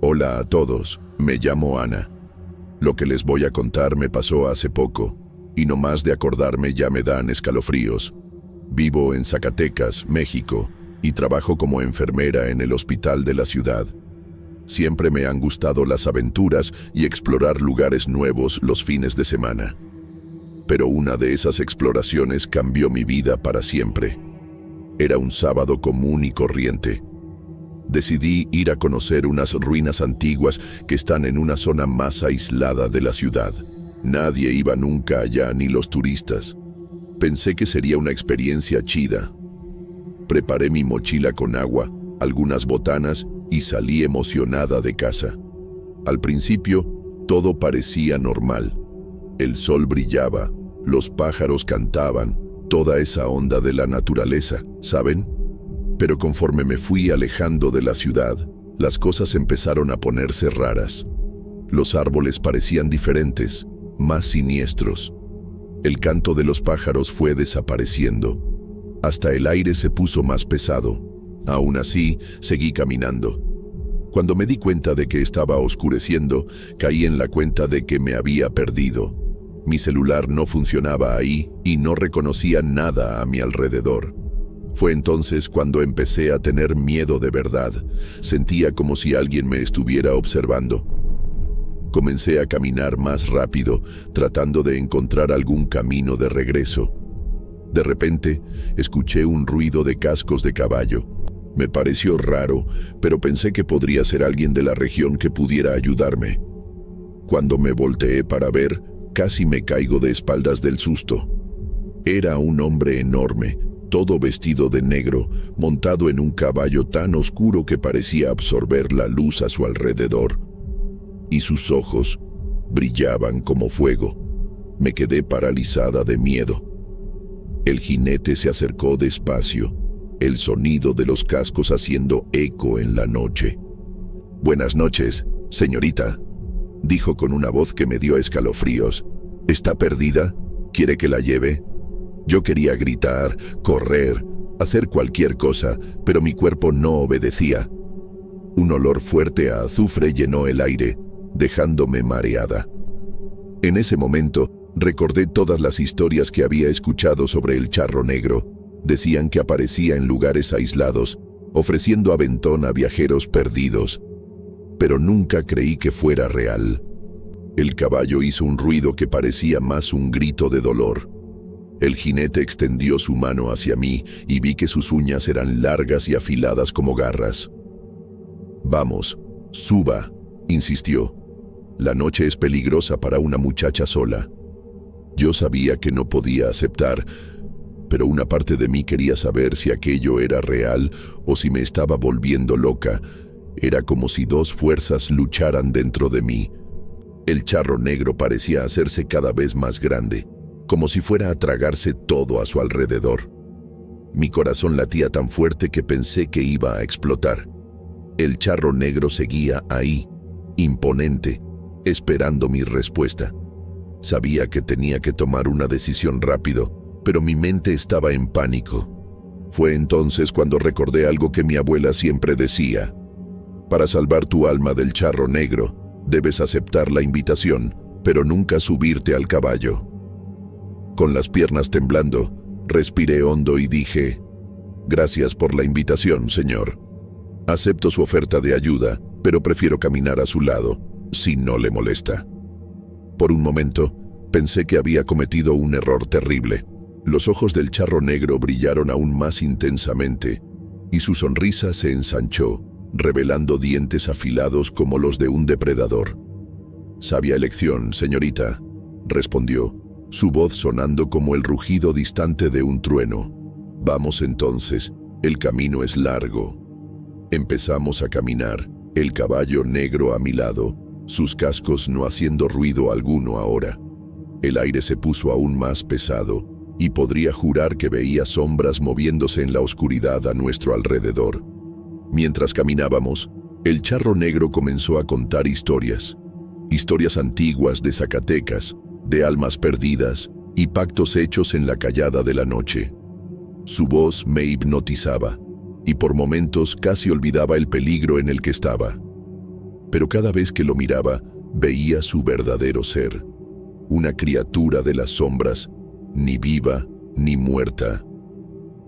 Hola a todos, me llamo Ana. Lo que les voy a contar me pasó hace poco, y no más de acordarme ya me dan escalofríos. Vivo en Zacatecas, México, y trabajo como enfermera en el hospital de la ciudad. Siempre me han gustado las aventuras y explorar lugares nuevos los fines de semana. Pero una de esas exploraciones cambió mi vida para siempre. Era un sábado común y corriente. Decidí ir a conocer unas ruinas antiguas que están en una zona más aislada de la ciudad. Nadie iba nunca allá, ni los turistas. Pensé que sería una experiencia chida. Preparé mi mochila con agua, algunas botanas y salí emocionada de casa. Al principio, todo parecía normal. El sol brillaba, los pájaros cantaban, toda esa onda de la naturaleza, ¿saben? Pero conforme me fui alejando de la ciudad, las cosas empezaron a ponerse raras. Los árboles parecían diferentes, más siniestros. El canto de los pájaros fue desapareciendo. Hasta el aire se puso más pesado. Aún así, seguí caminando. Cuando me di cuenta de que estaba oscureciendo, caí en la cuenta de que me había perdido. Mi celular no funcionaba ahí y no reconocía nada a mi alrededor. Fue entonces cuando empecé a tener miedo de verdad. Sentía como si alguien me estuviera observando. Comencé a caminar más rápido, tratando de encontrar algún camino de regreso. De repente, escuché un ruido de cascos de caballo. Me pareció raro, pero pensé que podría ser alguien de la región que pudiera ayudarme. Cuando me volteé para ver, casi me caigo de espaldas del susto. Era un hombre enorme, todo vestido de negro, montado en un caballo tan oscuro que parecía absorber la luz a su alrededor. Y sus ojos brillaban como fuego. Me quedé paralizada de miedo. El jinete se acercó despacio, el sonido de los cascos haciendo eco en la noche. «Buenas noches, señorita», dijo con una voz que me dio escalofríos. «¿Está perdida? ¿Quiere que la lleve?» Yo quería gritar, correr, hacer cualquier cosa, pero mi cuerpo no obedecía. Un olor fuerte a azufre llenó el aire, dejándome mareada. En ese momento, recordé todas las historias que había escuchado sobre el charro negro. Decían que aparecía en lugares aislados, ofreciendo aventón a viajeros perdidos. Pero nunca creí que fuera real. El caballo hizo un ruido que parecía más un grito de dolor. El jinete extendió su mano hacia mí y vi que sus uñas eran largas y afiladas como garras. «Vamos, suba», insistió. «La noche es peligrosa para una muchacha sola». Yo sabía que no podía aceptar, pero una parte de mí quería saber si aquello era real o si me estaba volviendo loca. Era como si dos fuerzas lucharan dentro de mí. El charro negro parecía hacerse cada vez más grande, como si fuera a tragarse todo a su alrededor. Mi corazón latía tan fuerte que pensé que iba a explotar. El charro negro seguía ahí, imponente, esperando mi respuesta. Sabía que tenía que tomar una decisión rápido, pero mi mente estaba en pánico. Fue entonces cuando recordé algo que mi abuela siempre decía: «Para salvar tu alma del charro negro, debes aceptar la invitación, pero nunca subirte al caballo». Con las piernas temblando, respiré hondo y dije: «Gracias por la invitación, señor. Acepto su oferta de ayuda, pero prefiero caminar a su lado, si no le molesta». Por un momento, pensé que había cometido un error terrible. Los ojos del charro negro brillaron aún más intensamente, y su sonrisa se ensanchó, revelando dientes afilados como los de un depredador. «Sabia elección, señorita», respondió, su voz sonando como el rugido distante de un trueno. «Vamos entonces, el camino es largo». Empezamos a caminar, el caballo negro a mi lado, sus cascos no haciendo ruido alguno ahora. El aire se puso aún más pesado, y podría jurar que veía sombras moviéndose en la oscuridad a nuestro alrededor. Mientras caminábamos, el charro negro comenzó a contar historias. Historias antiguas de Zacatecas, de almas perdidas y pactos hechos en la callada de la noche. Su voz me hipnotizaba, y por momentos casi olvidaba el peligro en el que estaba. pero cada vez que lo miraba, veía su verdadero ser. Una criatura de las sombras, ni viva ni muerta.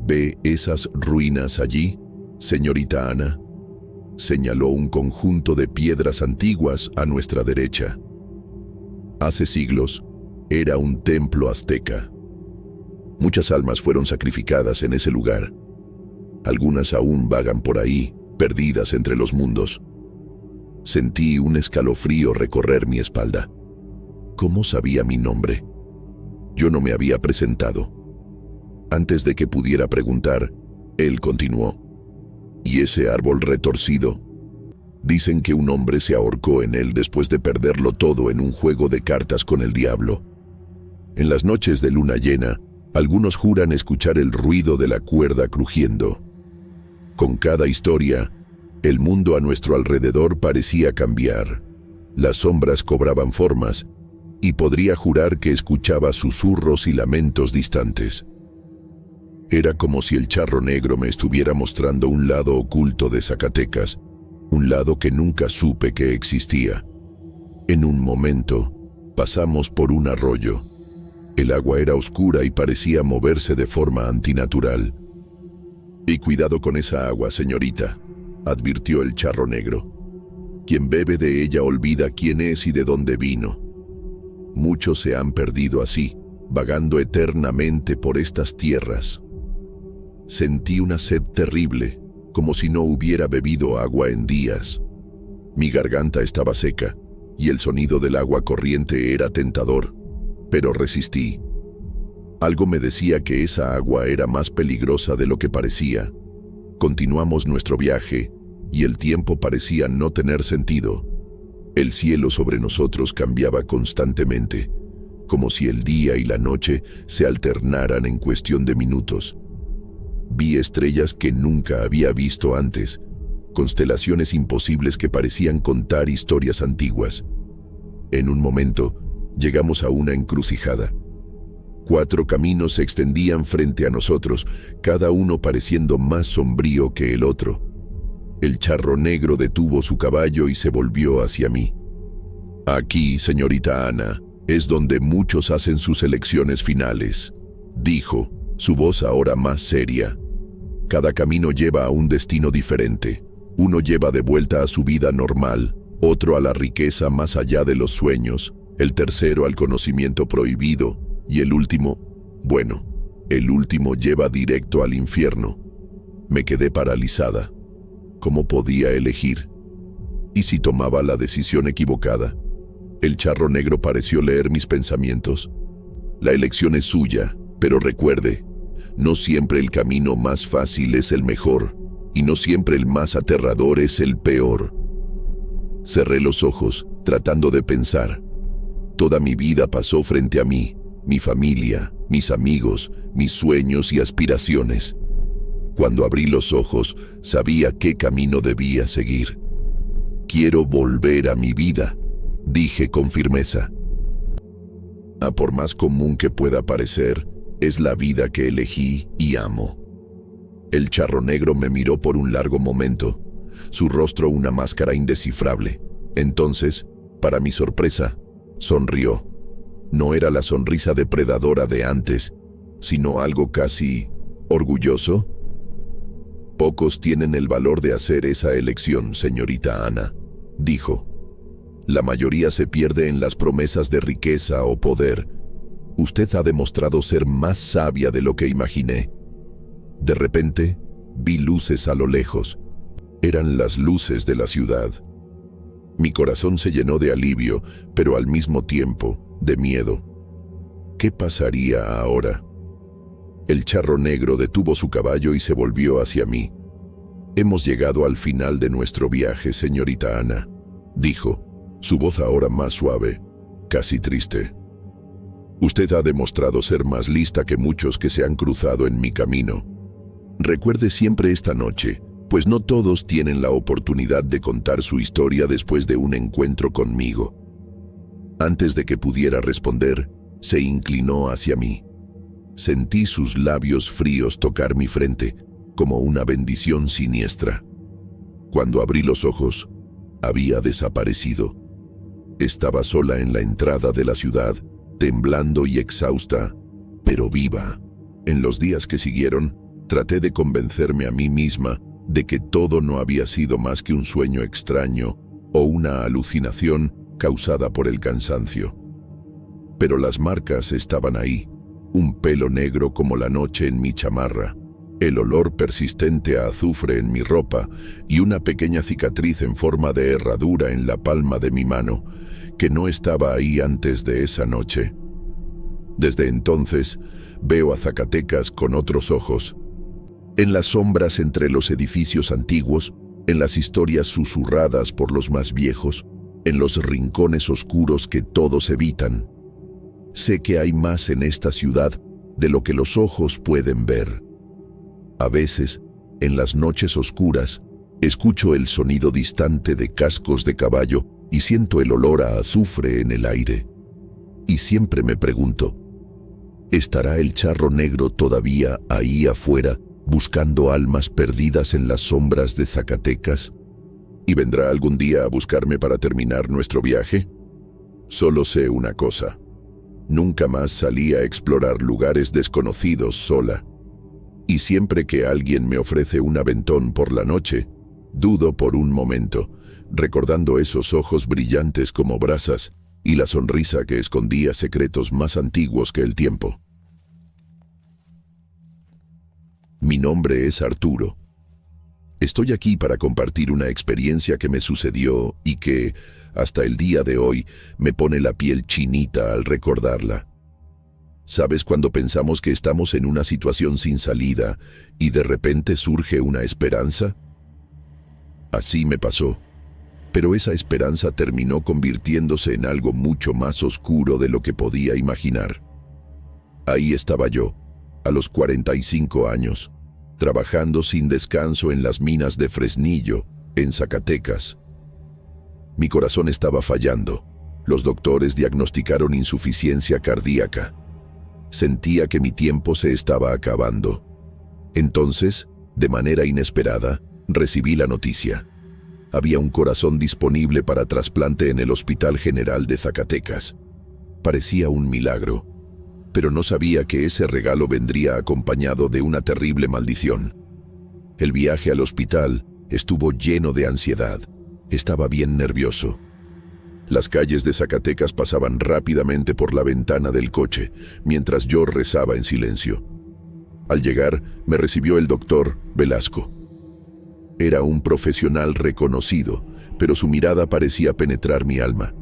¿Ve esas ruinas allí, señorita Ana? Señaló un conjunto de piedras antiguas a nuestra derecha. Hace siglos, era un templo azteca. Muchas almas fueron sacrificadas en ese lugar. Algunas aún vagan por ahí, perdidas entre los mundos. Sentí un escalofrío recorrer mi espalda. ¿Cómo sabía mi nombre? Yo no me había presentado. Antes de que pudiera preguntar, él continuó. ¿Y ese árbol retorcido? Dicen que un hombre se ahorcó en él después de perderlo todo en un juego de cartas con el diablo. En las noches de luna llena, algunos juran escuchar el ruido de la cuerda crujiendo. Con cada historia, el mundo a nuestro alrededor parecía cambiar. Las sombras cobraban formas, y podría jurar que escuchaba susurros y lamentos distantes. Era como si el charro negro me estuviera mostrando un lado oculto de Zacatecas, un lado que nunca supe que existía. En un momento, pasamos por un arroyo. El agua era oscura y parecía moverse de forma antinatural. «Y cuidado con esa agua, señorita», advirtió el charro negro. «Quien bebe de ella olvida quién es y de dónde vino. Muchos se han perdido así, vagando eternamente por estas tierras». Sentí una sed terrible, como si no hubiera bebido agua en días. Mi garganta estaba seca, y el sonido del agua corriente era tentador, pero resistí. Algo me decía que esa agua era más peligrosa de lo que parecía. Continuamos nuestro viaje, y el tiempo parecía no tener sentido. El cielo sobre nosotros cambiaba constantemente, como si el día y la noche se alternaran en cuestión de minutos. Vi estrellas que nunca había visto antes, constelaciones imposibles que parecían contar historias antiguas. En un momento, llegamos a una encrucijada. 4 caminos se extendían frente a nosotros, cada uno pareciendo más sombrío que el otro. El charro negro detuvo su caballo y se volvió hacia mí. «Aquí, señorita Ana, es donde muchos hacen sus elecciones finales», dijo, su voz ahora más seria. «Cada camino lleva a un destino diferente. Uno lleva de vuelta a su vida normal, otro a la riqueza más allá de los sueños, el tercero al conocimiento prohibido, y el último, bueno, el último lleva directo al infierno». Me quedé paralizada. ¿Cómo podía elegir? ¿Y si tomaba la decisión equivocada? El charro negro pareció leer mis pensamientos. «La elección es suya, pero recuerde, no siempre el camino más fácil es el mejor, y no siempre el más aterrador es el peor». Cerré los ojos, tratando de pensar. Toda mi vida pasó frente a mí, mi familia, mis amigos, mis sueños y aspiraciones. Cuando abrí los ojos, sabía qué camino debía seguir. «Quiero volver a mi vida», dije con firmeza. Por más común que pueda parecer, es la vida que elegí y amo. El charro negro me miró por un largo momento, su rostro una máscara indescifrable. Entonces, para mi sorpresa, sonrió. No era la sonrisa depredadora de antes, sino algo casi orgulloso. «Pocos tienen el valor de hacer esa elección, señorita Ana», dijo. «La mayoría se pierde en las promesas de riqueza o poder. Usted ha demostrado ser más sabia de lo que imaginé». De repente, vi luces a lo lejos. Eran las luces de la ciudad. Mi corazón se llenó de alivio, pero al mismo tiempo, de miedo. ¿Qué pasaría ahora? El charro negro detuvo su caballo y se volvió hacia mí. «Hemos llegado al final de nuestro viaje, señorita Ana», dijo, su voz ahora más suave, casi triste. «Usted ha demostrado ser más lista que muchos que se han cruzado en mi camino. Recuerde siempre esta noche, pues no todos tienen la oportunidad de contar su historia después de un encuentro conmigo». Antes de que pudiera responder, se inclinó hacia mí. Sentí sus labios fríos tocar mi frente, como una bendición siniestra. Cuando abrí los ojos, había desaparecido. Estaba sola en la entrada de la ciudad, temblando y exhausta, pero viva. En los días que siguieron, traté de convencerme a mí misma de que todo no había sido más que un sueño extraño o una alucinación causada por el cansancio. Pero las marcas estaban ahí, un pelo negro como la noche en mi chamarra, el olor persistente a azufre en mi ropa y una pequeña cicatriz en forma de herradura en la palma de mi mano, que no estaba ahí antes de esa noche. Desde entonces, veo a Zacatecas con otros ojos. En las sombras entre los edificios antiguos, en las historias susurradas por los más viejos, en los rincones oscuros que todos evitan. Sé que hay más en esta ciudad de lo que los ojos pueden ver. A veces, en las noches oscuras, escucho el sonido distante de cascos de caballo y siento el olor a azufre en el aire. Y siempre me pregunto, ¿estará el charro negro todavía ahí afuera, buscando almas perdidas en las sombras de Zacatecas? ¿Y vendrá algún día a buscarme para terminar nuestro viaje? Solo sé una cosa. Nunca más salí a explorar lugares desconocidos sola. Y siempre que alguien me ofrece un aventón por la noche, dudo por un momento, recordando esos ojos brillantes como brasas y la sonrisa que escondía secretos más antiguos que el tiempo. Mi nombre es Arturo. Estoy aquí para compartir una experiencia que me sucedió y que, hasta el día de hoy, me pone la piel chinita al recordarla. ¿Sabes cuando pensamos que estamos en una situación sin salida y de repente surge una esperanza? Así me pasó, pero esa esperanza terminó convirtiéndose en algo mucho más oscuro de lo que podía imaginar. Ahí estaba yo, a los 45 años, trabajando sin descanso en las minas de Fresnillo, en Zacatecas. Mi corazón estaba fallando. Los doctores diagnosticaron insuficiencia cardíaca. Sentía que mi tiempo se estaba acabando. Entonces, de manera inesperada, recibí la noticia. Había un corazón disponible para trasplante en el Hospital General de Zacatecas. Parecía un milagro, pero no sabía que ese regalo vendría acompañado de una terrible maldición. El viaje al hospital estuvo lleno de ansiedad. Estaba bien nervioso. Las calles de Zacatecas pasaban rápidamente por la ventana del coche, mientras yo rezaba en silencio. Al llegar, me recibió el doctor Velasco. Era un profesional reconocido, pero su mirada parecía penetrar mi alma.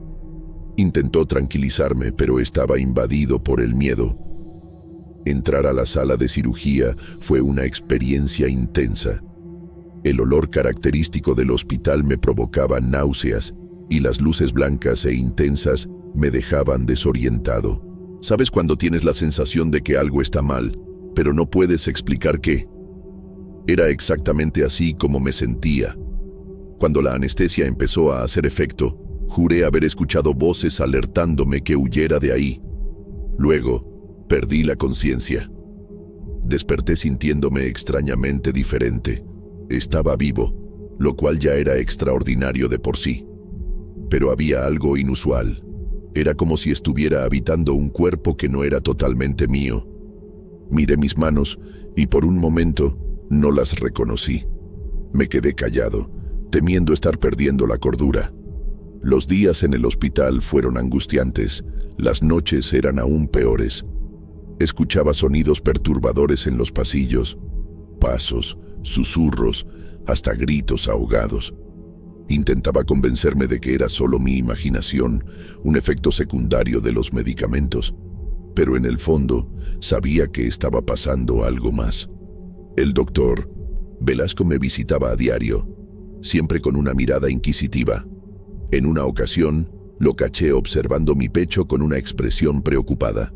Intentó tranquilizarme, pero estaba invadido por el miedo. Entrar a la sala de cirugía fue una experiencia intensa. El olor característico del hospital me provocaba náuseas y las luces blancas e intensas me dejaban desorientado. ¿Sabes cuando tienes la sensación de que algo está mal, pero no puedes explicar qué? Era exactamente así como me sentía. Cuando la anestesia empezó a hacer efecto, juré haber escuchado voces alertándome que huyera de ahí. Luego, perdí la conciencia. Desperté sintiéndome extrañamente diferente. Estaba vivo, lo cual ya era extraordinario de por sí. Pero había algo inusual. Era como si estuviera habitando un cuerpo que no era totalmente mío. Miré mis manos y por un momento no las reconocí. Me quedé callado, temiendo estar perdiendo la cordura. Los días en el hospital fueron angustiantes, las noches eran aún peores. Escuchaba sonidos perturbadores en los pasillos, pasos, susurros, hasta gritos ahogados. Intentaba convencerme de que era solo mi imaginación, un efecto secundario de los medicamentos, pero en el fondo sabía que estaba pasando algo más. El doctor Velasco me visitaba a diario, siempre con una mirada inquisitiva. En una ocasión, lo caché observando mi pecho con una expresión preocupada.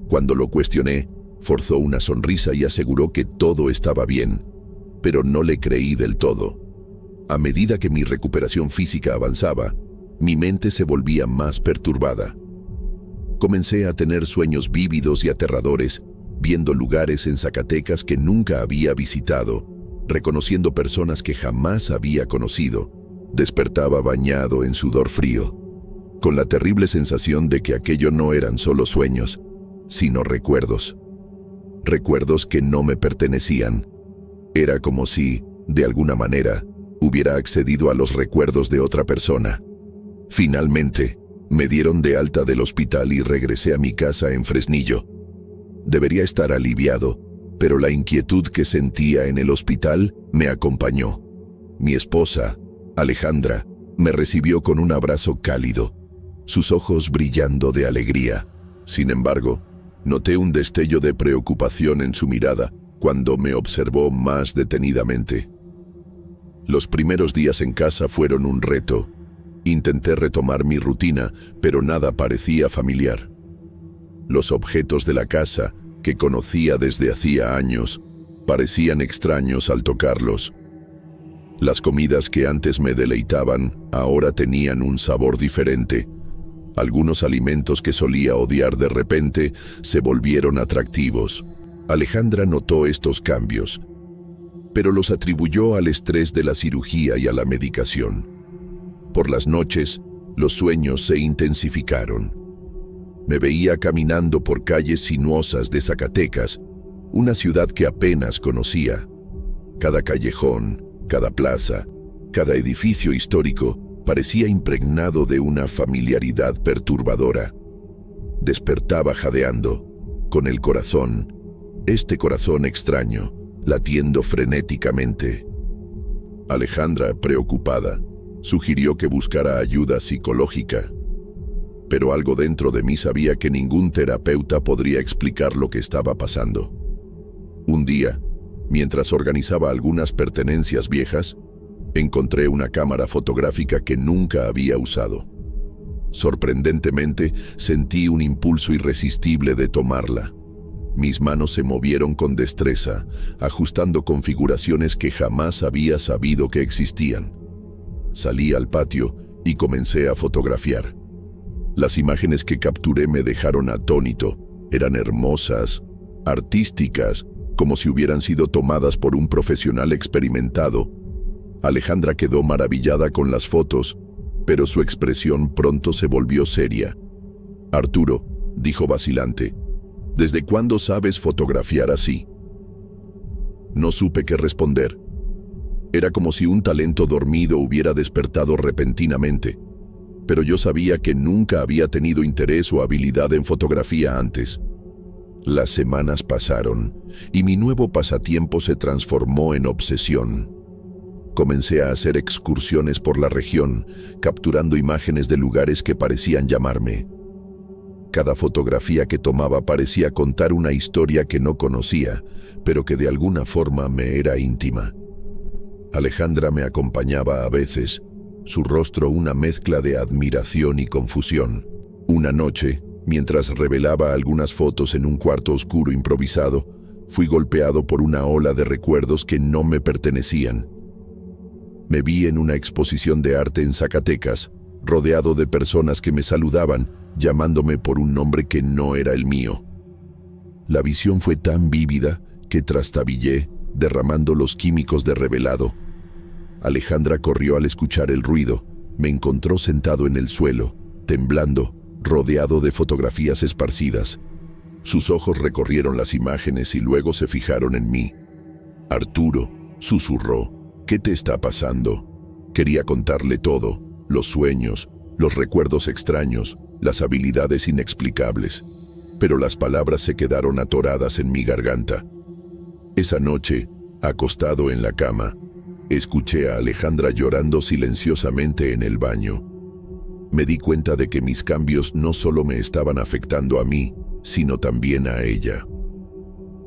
Cuando lo cuestioné, forzó una sonrisa y aseguró que todo estaba bien, pero no le creí del todo. A medida que mi recuperación física avanzaba, mi mente se volvía más perturbada. Comencé a tener sueños vívidos y aterradores, viendo lugares en Zacatecas que nunca había visitado, reconociendo personas que jamás había conocido, Despertaba bañado en sudor frío, con la terrible sensación de que aquello no eran solo sueños, sino recuerdos. Recuerdos que no me pertenecían. Era como si, de alguna manera, hubiera accedido a los recuerdos de otra persona. Finalmente, me dieron de alta del hospital y regresé a mi casa en Fresnillo. Debería estar aliviado, pero la inquietud que sentía en el hospital me acompañó. Mi esposa, Alejandra, me recibió con un abrazo cálido, sus ojos brillando de alegría. Sin embargo, noté un destello de preocupación en su mirada cuando me observó más detenidamente. Los primeros días en casa fueron un reto. Intenté retomar mi rutina, pero nada parecía familiar. Los objetos de la casa, que conocía desde hacía años, parecían extraños al tocarlos. Las comidas que antes me deleitaban ahora tenían un sabor diferente. Algunos alimentos que solía odiar de repente se volvieron atractivos. Alejandra notó estos cambios, pero los atribuyó al estrés de la cirugía y a la medicación. Por las noches, los sueños se intensificaron. Me veía caminando por calles sinuosas de Zacatecas, una ciudad que apenas conocía. Cada callejón, cada plaza, cada edificio histórico parecía impregnado de una familiaridad perturbadora. Despertaba jadeando, con el corazón, este corazón extraño, latiendo frenéticamente. Alejandra, preocupada, sugirió que buscara ayuda psicológica. Pero algo dentro de mí sabía que ningún terapeuta podría explicar lo que estaba pasando. Un día, mientras organizaba algunas pertenencias viejas, encontré una cámara fotográfica que nunca había usado. Sorprendentemente, sentí un impulso irresistible de tomarla. Mis manos se movieron con destreza, ajustando configuraciones que jamás había sabido que existían. Salí al patio y comencé a fotografiar. Las imágenes que capturé me dejaron atónito. Eran hermosas, artísticas, como si hubieran sido tomadas por un profesional experimentado. Alejandra quedó maravillada con las fotos, pero su expresión pronto se volvió seria. «Arturo», dijo vacilante, «¿desde cuándo sabes fotografiar así?» No supe qué responder. Era como si un talento dormido hubiera despertado repentinamente, pero yo sabía que nunca había tenido interés o habilidad en fotografía antes. Las semanas pasaron y mi nuevo pasatiempo se transformó en obsesión. Comencé a hacer excursiones por la región, capturando imágenes de lugares que parecían llamarme. Cada fotografía que tomaba parecía contar una historia que no conocía, pero que de alguna forma me era íntima. Alejandra me acompañaba a veces, su rostro una mezcla de admiración y confusión. Una noche, mientras revelaba algunas fotos en un cuarto oscuro improvisado, fui golpeado por una ola de recuerdos que no me pertenecían. Me vi en una exposición de arte en Zacatecas, rodeado de personas que me saludaban, llamándome por un nombre que no era el mío. La visión fue tan vívida que trastabillé, derramando los químicos de revelado. Alejandra corrió al escuchar el ruido. Me encontró sentado en el suelo, temblando, rodeado de fotografías esparcidas. Sus ojos recorrieron las imágenes y luego se fijaron en mí. «Arturo», susurró, «¿qué te está pasando?» Quería contarle todo, los sueños, los recuerdos extraños, las habilidades inexplicables, pero las palabras se quedaron atoradas en mi garganta. Esa noche, acostado en la cama, escuché a Alejandra llorando silenciosamente en el baño. Me di cuenta de que mis cambios no solo me estaban afectando a mí, sino también a ella.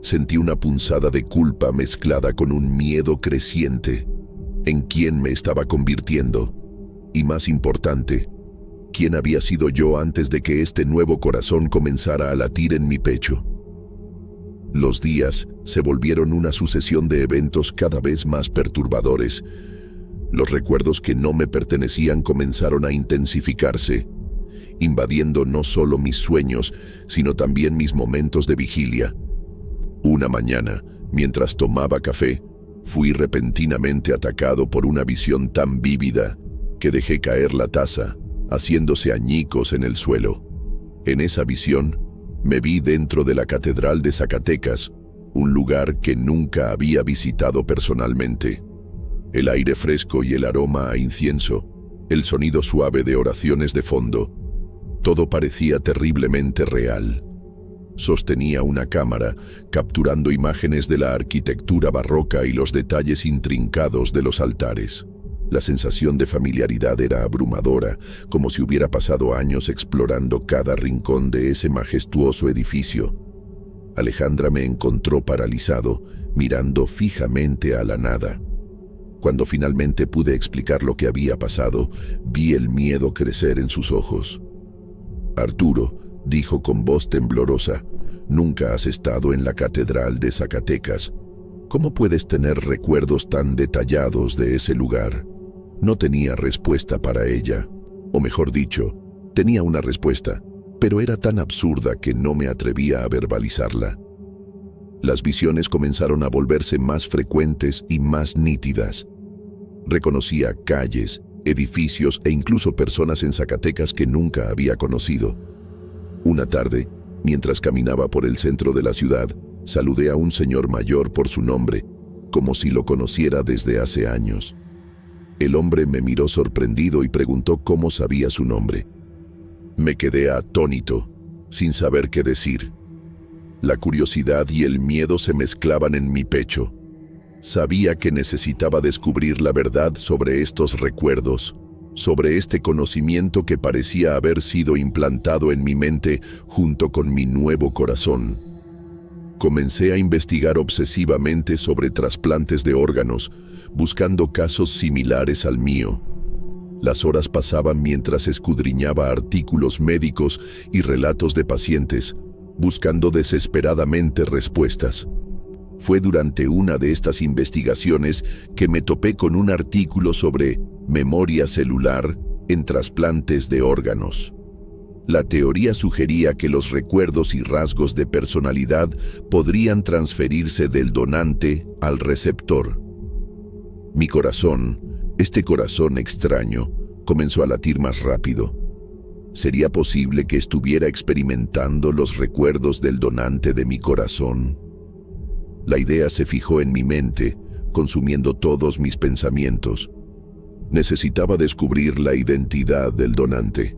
Sentí una punzada de culpa mezclada con un miedo creciente. ¿En quién me estaba convirtiendo? Y más importante, ¿quién había sido yo antes de que este nuevo corazón comenzara a latir en mi pecho? Los días se volvieron una sucesión de eventos cada vez más perturbadores. Los recuerdos que no me pertenecían comenzaron a intensificarse, invadiendo no solo mis sueños, sino también mis momentos de vigilia. Una mañana, mientras tomaba café, fui repentinamente atacado por una visión tan vívida que dejé caer la taza, haciéndose añicos en el suelo. En esa visión, me vi dentro de la Catedral de Zacatecas, un lugar que nunca había visitado personalmente. El aire fresco y el aroma a incienso, el sonido suave de oraciones de fondo, todo parecía terriblemente real. Sostenía una cámara, capturando imágenes de la arquitectura barroca y los detalles intrincados de los altares. La sensación de familiaridad era abrumadora, como si hubiera pasado años explorando cada rincón de ese majestuoso edificio. Alejandra me encontró paralizado, mirando fijamente a la nada. Cuando finalmente pude explicar lo que había pasado, vi el miedo crecer en sus ojos. «Arturo», dijo con voz temblorosa, «nunca has estado en la Catedral de Zacatecas. ¿Cómo puedes tener recuerdos tan detallados de ese lugar?» No tenía respuesta para ella, o mejor dicho, tenía una respuesta, pero era tan absurda que no me atrevía a verbalizarla. Las visiones comenzaron a volverse más frecuentes y más nítidas. Reconocía calles, edificios e incluso personas en Zacatecas que nunca había conocido. Una tarde, mientras caminaba por el centro de la ciudad, saludé a un señor mayor por su nombre, como si lo conociera desde hace años. El hombre me miró sorprendido y preguntó cómo sabía su nombre. Me quedé atónito, sin saber qué decir. La curiosidad y el miedo se mezclaban en mi pecho. Sabía que necesitaba descubrir la verdad sobre estos recuerdos, sobre este conocimiento que parecía haber sido implantado en mi mente junto con mi nuevo corazón. Comencé a investigar obsesivamente sobre trasplantes de órganos, buscando casos similares al mío. Las horas pasaban mientras escudriñaba artículos médicos y relatos de pacientes, buscando desesperadamente respuestas. Fue durante una de estas investigaciones que me topé con un artículo sobre memoria celular en trasplantes de órganos. La teoría sugería que los recuerdos y rasgos de personalidad podrían transferirse del donante al receptor. Mi corazón, este corazón extraño, comenzó a latir más rápido. ¿Sería posible que estuviera experimentando los recuerdos del donante de mi corazón? La idea se fijó en mi mente, consumiendo todos mis pensamientos. Necesitaba descubrir la identidad del donante.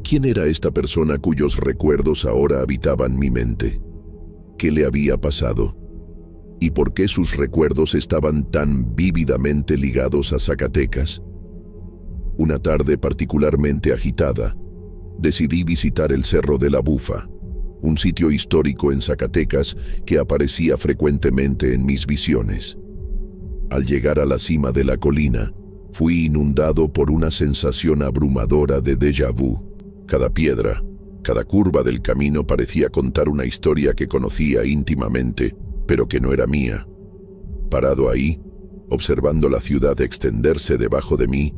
¿Quién era esta persona cuyos recuerdos ahora habitaban mi mente? ¿Qué le había pasado? ¿Y por qué sus recuerdos estaban tan vívidamente ligados a Zacatecas? Una tarde particularmente agitada, decidí visitar el Cerro de la Bufa, un sitio histórico en Zacatecas que aparecía frecuentemente en mis visiones. Al llegar a la cima de la colina, fui inundado por una sensación abrumadora de déjà vu. Cada piedra, cada curva del camino parecía contar una historia que conocía íntimamente, pero que no era mía. Parado ahí, observando la ciudad extenderse debajo de mí,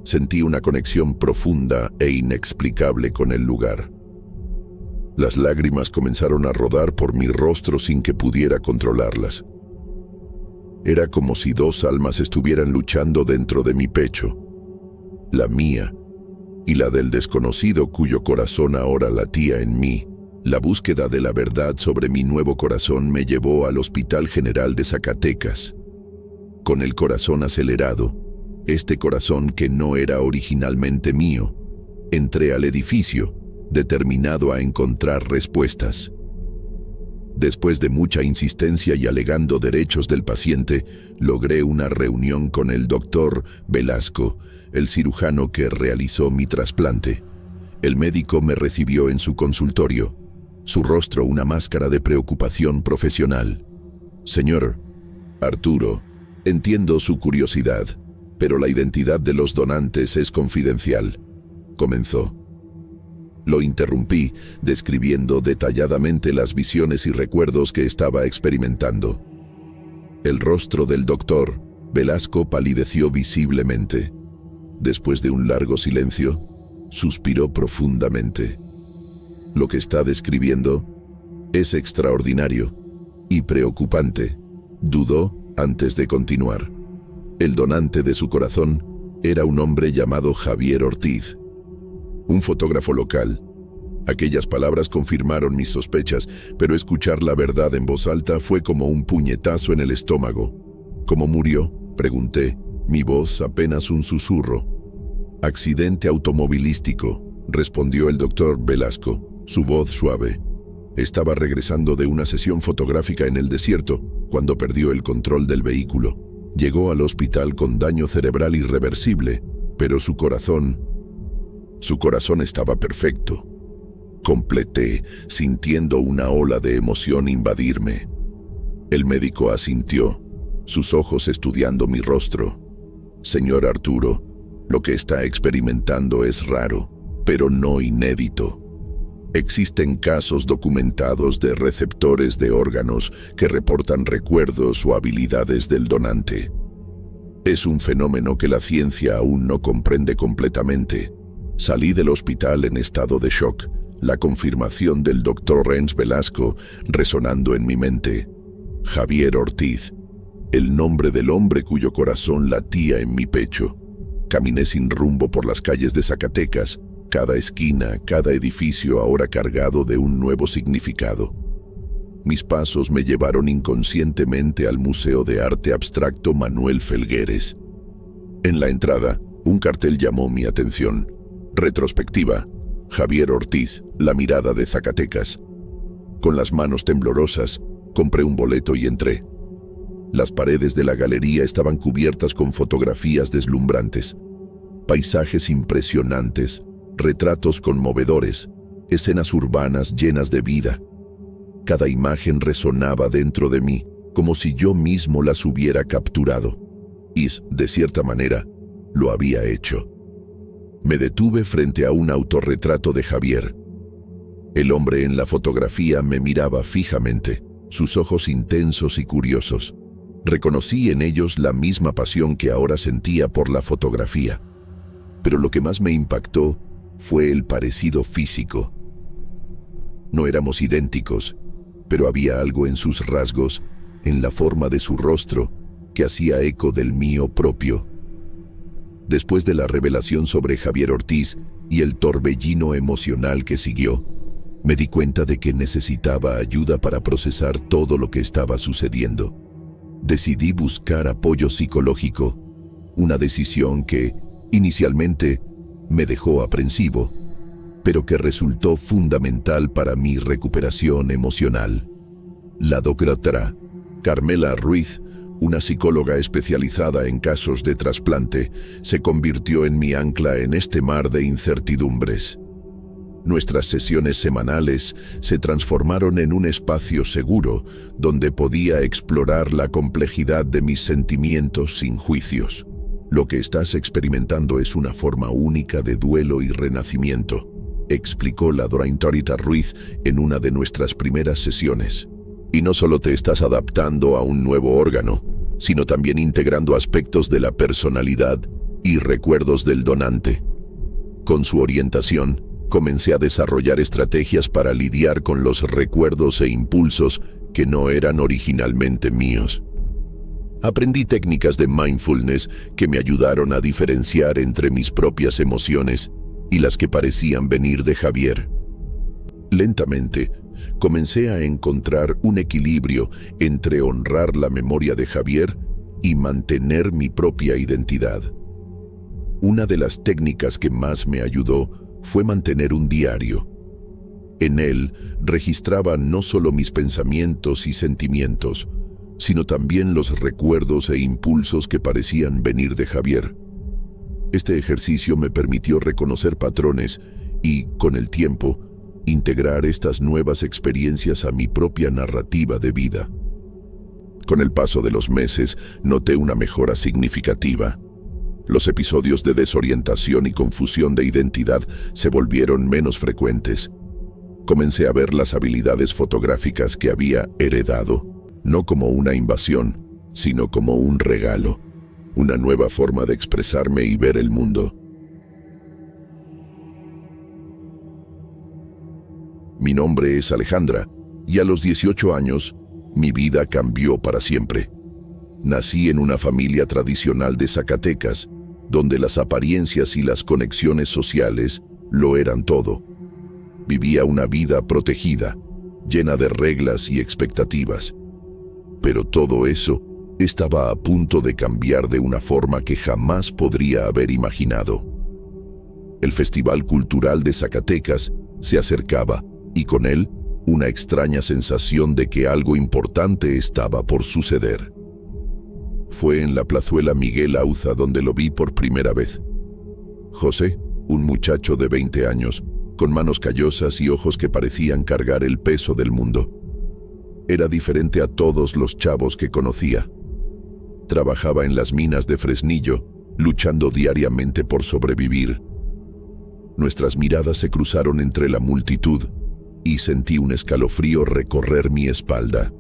sentí una conexión profunda e inexplicable con el lugar. Las lágrimas comenzaron a rodar por mi rostro sin que pudiera controlarlas. Era como si dos almas estuvieran luchando dentro de mi pecho, la mía y la del desconocido cuyo corazón ahora latía en mí. La búsqueda de la verdad sobre mi nuevo corazón me llevó al Hospital General de Zacatecas. Con el corazón acelerado, este corazón que no era originalmente mío, entré al edificio, determinado a encontrar respuestas. Después de mucha insistencia y alegando derechos del paciente, logré una reunión con el doctor Velasco, el cirujano que realizó mi trasplante. El médico me recibió en su consultorio, su rostro una máscara de preocupación profesional. «Señor Arturo, entiendo su curiosidad, pero la identidad de los donantes es confidencial», comenzó. Lo interrumpí, describiendo detalladamente las visiones y recuerdos que estaba experimentando. El rostro del doctor Velasco palideció visiblemente. Después de un largo silencio, suspiró profundamente. «Lo que está describiendo es extraordinario y preocupante», dudó antes de continuar. «El donante de su corazón Era un hombre llamado Javier Ortiz, un fotógrafo local. Aquellas palabras confirmaron mis sospechas, pero escuchar la verdad en voz alta fue como un puñetazo en el estómago. ¿Cómo murió?, pregunté, mi voz apenas un susurro. «Accidente automovilístico», respondió el doctor Velasco, su voz suave. Estaba regresando de una sesión fotográfica en el desierto cuando perdió el control del vehículo. Llegó al hospital con daño cerebral irreversible, pero su corazón estaba perfecto. Completé, sintiendo una ola de emoción invadirme. El médico asintió, sus ojos estudiando mi rostro. «Señor Arturo, lo que está experimentando es raro, pero no inédito. Existen casos documentados de receptores de órganos que reportan recuerdos o habilidades del donante. Es un fenómeno que la ciencia aún no comprende completamente. Salí del hospital en estado de shock, la confirmación del doctor Renz Velasco resonando en mi mente. Javier Ortiz, el nombre del hombre cuyo corazón latía en mi pecho. Caminé sin rumbo por las calles de Zacatecas, cada esquina, cada edificio ahora cargado de un nuevo significado. Mis pasos me llevaron inconscientemente al Museo de Arte Abstracto Manuel Felgueres. En la entrada, un cartel llamó mi atención. Retrospectiva, Javier Ortiz, la mirada de Zacatecas. Con las manos temblorosas, compré un boleto y entré. Las paredes de la galería estaban cubiertas con fotografías deslumbrantes, paisajes impresionantes, retratos conmovedores, escenas urbanas llenas de vida. Cada imagen resonaba dentro de mí, como si yo mismo las hubiera capturado. Y, de cierta manera, lo había hecho. Me detuve frente a un autorretrato de Javier. El hombre en la fotografía me miraba fijamente, sus ojos intensos y curiosos. Reconocí en ellos la misma pasión que ahora sentía por la fotografía. Pero lo que más me impactó fue el parecido físico. No éramos idénticos, pero había algo en sus rasgos, en la forma de su rostro, que hacía eco del mío propio. Después de la revelación sobre Javier Ortiz y el torbellino emocional que siguió, me di cuenta de que necesitaba ayuda para procesar todo lo que estaba sucediendo. Decidí buscar apoyo psicológico, una decisión que, inicialmente, me dejó aprensivo, pero que resultó fundamental para mi recuperación emocional. La doctora Carmela Ruiz, una psicóloga especializada en casos de trasplante, se convirtió en mi ancla en este mar de incertidumbres. Nuestras sesiones semanales se transformaron en un espacio seguro donde podía explorar la complejidad de mis sentimientos sin juicios. Lo que estás experimentando es una forma única de duelo y renacimiento, explicó la doctora Ruiz en una de nuestras primeras sesiones. Y no solo te estás adaptando a un nuevo órgano, sino también integrando aspectos de la personalidad y recuerdos del donante. Con su orientación, comencé a desarrollar estrategias para lidiar con los recuerdos e impulsos que no eran originalmente míos. Aprendí técnicas de mindfulness que me ayudaron a diferenciar entre mis propias emociones y las que parecían venir de Javier. Lentamente, comencé a encontrar un equilibrio entre honrar la memoria de Javier y mantener mi propia identidad. Una de las técnicas que más me ayudó fue mantener un diario. En él registraba no solo mis pensamientos y sentimientos, sino también los recuerdos e impulsos que parecían venir de Javier. Este ejercicio me permitió reconocer patrones y, con el tiempo, integrar estas nuevas experiencias a mi propia narrativa de vida. Con el paso de los meses, noté una mejora significativa. Los episodios de desorientación y confusión de identidad se volvieron menos frecuentes. Comencé a ver las habilidades fotográficas que había heredado, no como una invasión, sino como un regalo, una nueva forma de expresarme y ver el mundo. Mi nombre es Alejandra, y a los 18 años, mi vida cambió para siempre. Nací en una familia tradicional de Zacatecas, donde las apariencias y las conexiones sociales lo eran todo. Vivía una vida protegida, llena de reglas y expectativas. Pero todo eso estaba a punto de cambiar de una forma que jamás podría haber imaginado. El Festival Cultural de Zacatecas se acercaba y con él una extraña sensación de que algo importante estaba por suceder. Fue en la plazuela Miguel Auza donde lo vi por primera vez. José, un muchacho de 20 años, con manos callosas y ojos que parecían cargar el peso del mundo. Era diferente a todos los chavos que conocía. Trabajaba en las minas de Fresnillo, luchando diariamente por sobrevivir. Nuestras miradas se cruzaron entre la multitud y sentí un escalofrío recorrer mi espalda.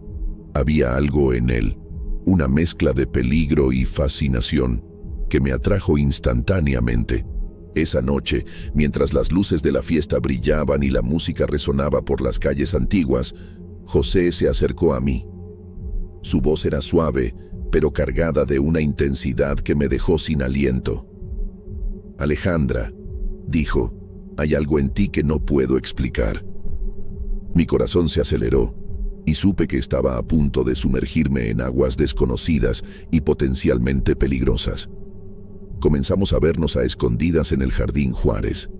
Había algo en él, una mezcla de peligro y fascinación, que me atrajo instantáneamente. Esa noche, mientras las luces de la fiesta brillaban y la música resonaba por las calles antiguas, José se acercó a mí. Su voz era suave, pero cargada de una intensidad que me dejó sin aliento. «Alejandra», dijo, «hay algo en ti que no puedo explicar». Mi corazón se aceleró y supe que estaba a punto de sumergirme en aguas desconocidas y potencialmente peligrosas. Comenzamos a vernos a escondidas en el Jardín Juárez.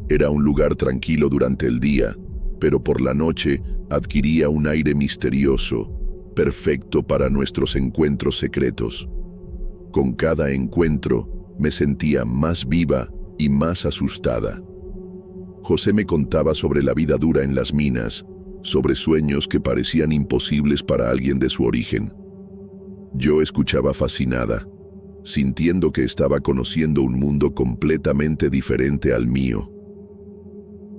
Era un lugar tranquilo durante el día, pero por la noche adquiría un aire misterioso, perfecto para nuestros encuentros secretos. Con cada encuentro me sentía más viva y más asustada. José me contaba sobre la vida dura en las minas, sobre sueños que parecían imposibles para alguien de su origen. Yo escuchaba fascinada, sintiendo que estaba conociendo un mundo completamente diferente al mío.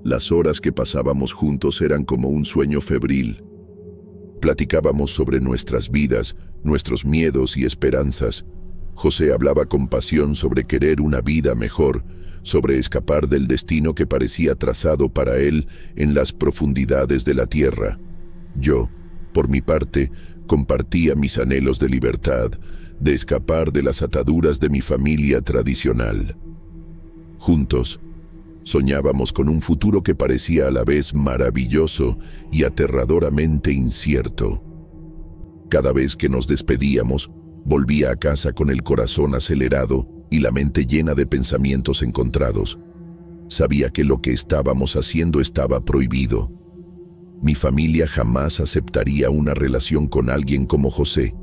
Las horas que pasábamos juntos eran como un sueño febril. Platicábamos sobre nuestras vidas, nuestros miedos y esperanzas. José hablaba con pasión sobre querer una vida mejor, sobre escapar del destino que parecía trazado para él en las profundidades de la tierra. Yo, por mi parte, compartía mis anhelos de libertad, de escapar de las ataduras de mi familia tradicional. Juntos, soñábamos con un futuro que parecía a la vez maravilloso y aterradoramente incierto. Cada vez que nos despedíamos, volvía a casa con el corazón acelerado y la mente llena de pensamientos encontrados. Sabía que lo que estábamos haciendo estaba prohibido. Mi familia jamás aceptaría una relación con alguien como José.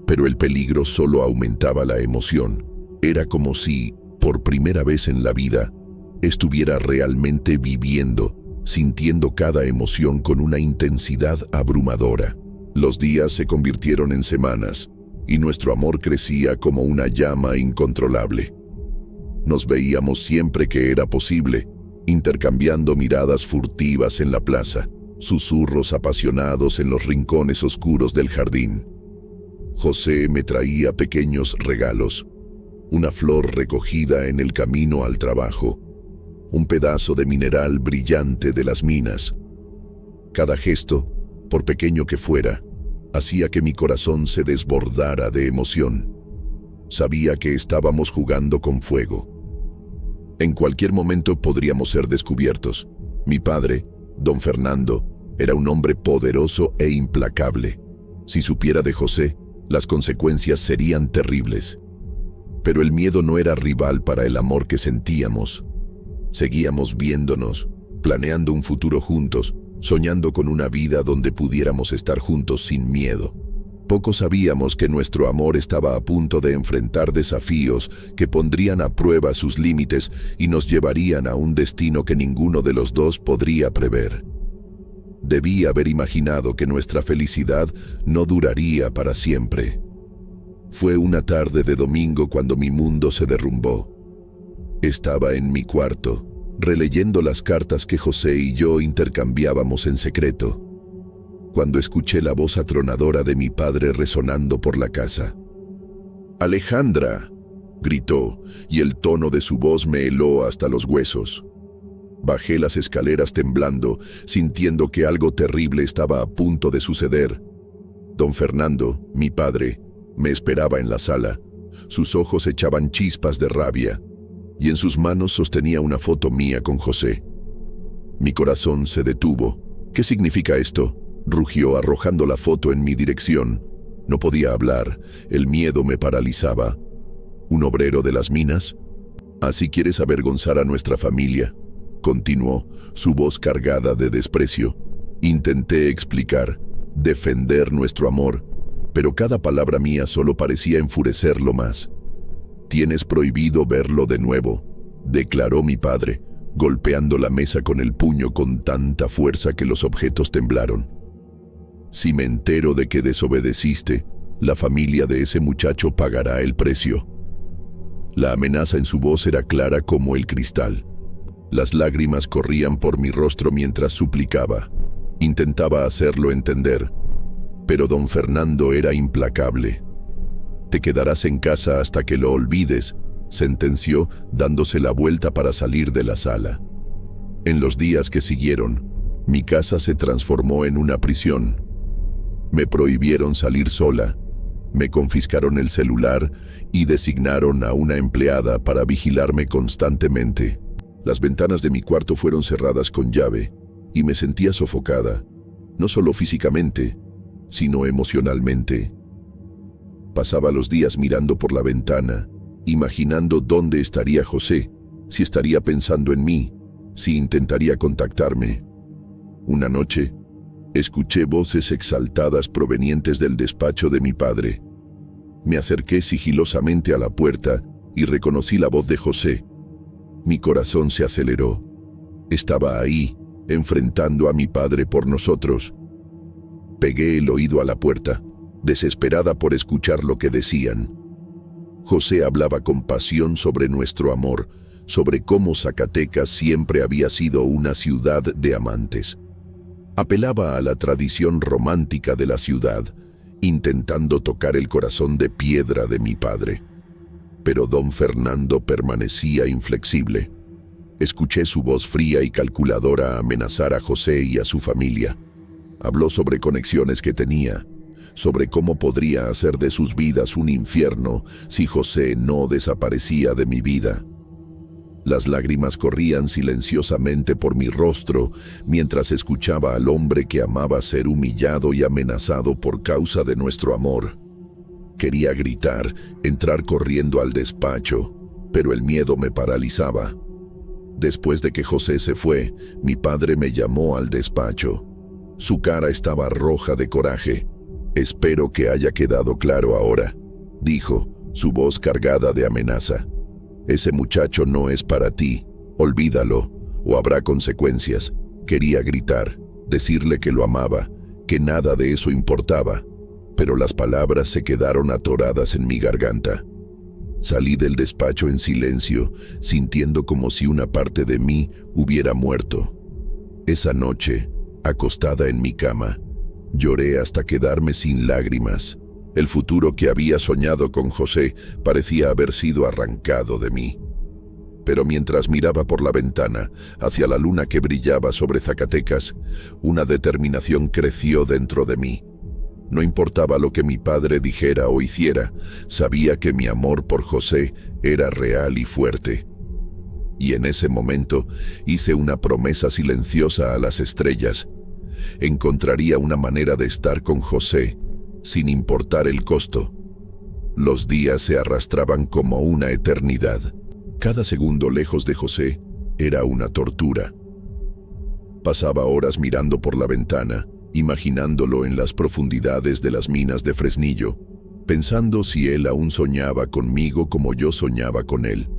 Pero el peligro solo aumentaba la emoción. Era como si, por primera vez en la vida, estuviera realmente viviendo, sintiendo cada emoción con una intensidad abrumadora. Los días se convirtieron en semanas, y nuestro amor crecía como una llama incontrolable. Nos veíamos siempre que era posible, intercambiando miradas furtivas en la plaza, susurros apasionados en los rincones oscuros del jardín. José me traía pequeños regalos, una flor recogida en el camino al trabajo, un pedazo de mineral brillante de las minas. Cada gesto, por pequeño que fuera, hacía que mi corazón se desbordara de emoción. Sabía que estábamos jugando con fuego. En cualquier momento podríamos ser descubiertos. Mi padre, don Fernando, era un hombre poderoso e implacable. Si supiera de José, las consecuencias serían terribles. Pero el miedo no era rival para el amor que sentíamos. Seguíamos viéndonos, planeando un futuro juntos, soñando con una vida donde pudiéramos estar juntos sin miedo. Poco sabíamos que nuestro amor estaba a punto de enfrentar desafíos que pondrían a prueba sus límites y nos llevarían a un destino que ninguno de los dos podría prever. Debí haber imaginado que nuestra felicidad no duraría para siempre. Fue una tarde de domingo cuando mi mundo se derrumbó. Estaba en mi cuarto, releyendo las cartas que José y yo intercambiábamos en secreto, cuando escuché la voz atronadora de mi padre resonando por la casa. «Alejandra», gritó, y el tono de su voz me heló hasta los huesos. Bajé las escaleras temblando, sintiendo que algo terrible estaba a punto de suceder. Don Fernando, mi padre, me esperaba en la sala, Sus ojos echaban chispas de rabia, y en sus manos sostenía una foto mía con José. Mi corazón se detuvo. ¿Qué significa esto?, rugió arrojando la foto en mi dirección. No podía hablar, el miedo me paralizaba. ¿Un obrero de las minas? ¿Así quieres avergonzar a nuestra familia?, continuó, su voz cargada de desprecio. Intenté explicar, defender nuestro amor, pero cada palabra mía solo parecía enfurecerlo más. «Tienes prohibido verlo de nuevo», declaró mi padre, golpeando la mesa con el puño con tanta fuerza que los objetos temblaron. «Si me entero de que desobedeciste, la familia de ese muchacho pagará el precio». La amenaza en su voz era clara como el cristal. Las lágrimas corrían por mi rostro mientras suplicaba. Intentaba hacerlo entender, pero don Fernando era implacable. «Te quedarás en casa hasta que lo olvides», sentenció, dándose la vuelta para salir de la sala. En los días que siguieron, mi casa se transformó en una prisión. Me prohibieron salir sola, me confiscaron el celular y designaron a una empleada para vigilarme constantemente. Las ventanas de mi cuarto fueron cerradas con llave y me sentía sofocada, no solo físicamente, sino emocionalmente. Pasaba los días mirando por la ventana, imaginando dónde estaría José, si estaría pensando en mí, si intentaría contactarme. Una noche, escuché voces exaltadas provenientes del despacho de mi padre. Me acerqué sigilosamente a la puerta y reconocí la voz de José. Mi corazón se aceleró. Estaba ahí, enfrentando a mi padre por nosotros. Pegué el oído a la puerta, desesperada por escuchar lo que decían. José hablaba con pasión sobre nuestro amor, sobre cómo Zacatecas siempre había sido una ciudad de amantes. Apelaba a la tradición romántica de la ciudad, intentando tocar el corazón de piedra de mi padre. Pero don Fernando permanecía inflexible. Escuché su voz fría y calculadora amenazar a José y a su familia. Habló sobre conexiones que tenía, sobre cómo podría hacer de sus vidas un infierno si José no desaparecía de mi vida. Las lágrimas corrían silenciosamente por mi rostro mientras escuchaba al hombre que amaba ser humillado y amenazado por causa de nuestro amor. Quería gritar, entrar corriendo al despacho, pero el miedo me paralizaba. Después de que José se fue, mi padre me llamó al despacho. Su cara estaba roja de coraje. «Espero que haya quedado claro ahora», dijo, su voz cargada de amenaza. «Ese muchacho no es para ti, olvídalo, o habrá consecuencias». Quería gritar, decirle que lo amaba, que nada de eso importaba, pero las palabras se quedaron atoradas en mi garganta. Salí del despacho en silencio, sintiendo como si una parte de mí hubiera muerto. Esa noche, acostada en mi cama, lloré hasta quedarme sin lágrimas. El futuro que había soñado con José parecía haber sido arrancado de mí. Pero mientras miraba por la ventana, hacia la luna que brillaba sobre Zacatecas, una determinación creció dentro de mí. No importaba lo que mi padre dijera o hiciera, sabía que mi amor por José era real y fuerte. Y en ese momento hice una promesa silenciosa a las estrellas. Encontraría una manera de estar con José, sin importar el costo. Los días se arrastraban como una eternidad. Cada segundo lejos de José era una tortura. Pasaba horas mirando por la ventana, imaginándolo en las profundidades de las minas de Fresnillo, pensando si él aún soñaba conmigo como yo soñaba con él.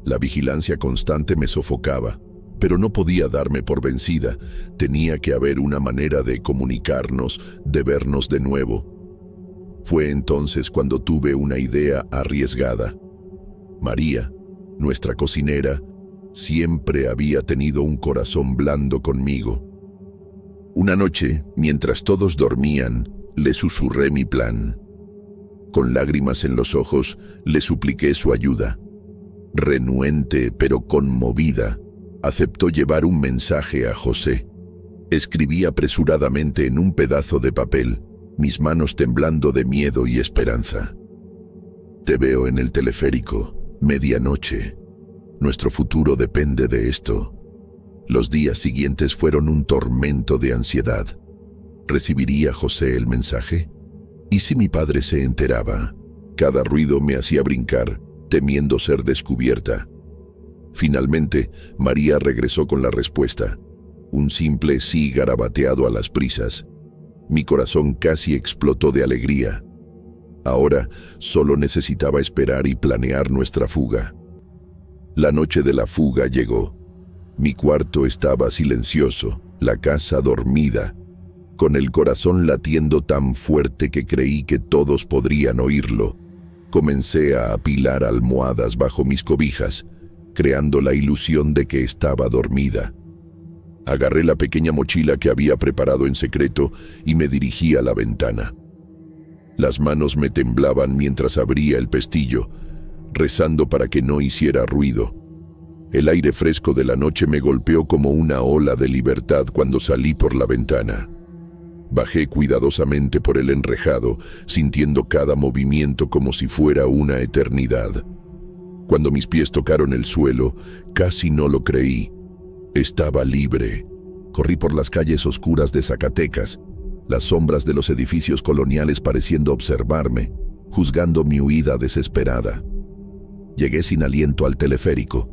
La vigilancia constante me sofocaba, pero no podía darme por vencida. Tenía que haber una manera de comunicarnos, de vernos de nuevo. Fue entonces cuando tuve una idea arriesgada. María, nuestra cocinera, siempre había tenido un corazón blando conmigo. Una noche, mientras todos dormían, le susurré mi plan. Con lágrimas en los ojos, le supliqué su ayuda. Renuente pero conmovida, aceptó llevar un mensaje a José. Escribí apresuradamente en un pedazo de papel, mis manos temblando de miedo y esperanza. Te veo en el teleférico, medianoche. Nuestro futuro depende de esto. Los días siguientes fueron un tormento de ansiedad. ¿Recibiría José el mensaje? ¿Y si mi padre se enteraba? Cada ruido me hacía brincar, temiendo ser descubierta. Finalmente, María regresó con la respuesta. Un simple sí garabateado a las prisas. Mi corazón casi explotó de alegría. Ahora solo necesitaba esperar y planear nuestra fuga. La noche de la fuga llegó. Mi cuarto estaba silencioso, la casa dormida, con el corazón latiendo tan fuerte que creí que todos podrían oírlo. Comencé a apilar almohadas bajo mis cobijas, creando la ilusión de que estaba dormida. Agarré la pequeña mochila que había preparado en secreto y me dirigí a la ventana. Las manos me temblaban mientras abría el pestillo, rezando para que no hiciera ruido. El aire fresco de la noche me golpeó como una ola de libertad cuando salí por la ventana. Bajé cuidadosamente por el enrejado, sintiendo cada movimiento como si fuera una eternidad. Cuando mis pies tocaron el suelo, casi no lo creí. Estaba libre. Corrí por las calles oscuras de Zacatecas, las sombras de los edificios coloniales pareciendo observarme, juzgando mi huida desesperada. Llegué sin aliento al teleférico.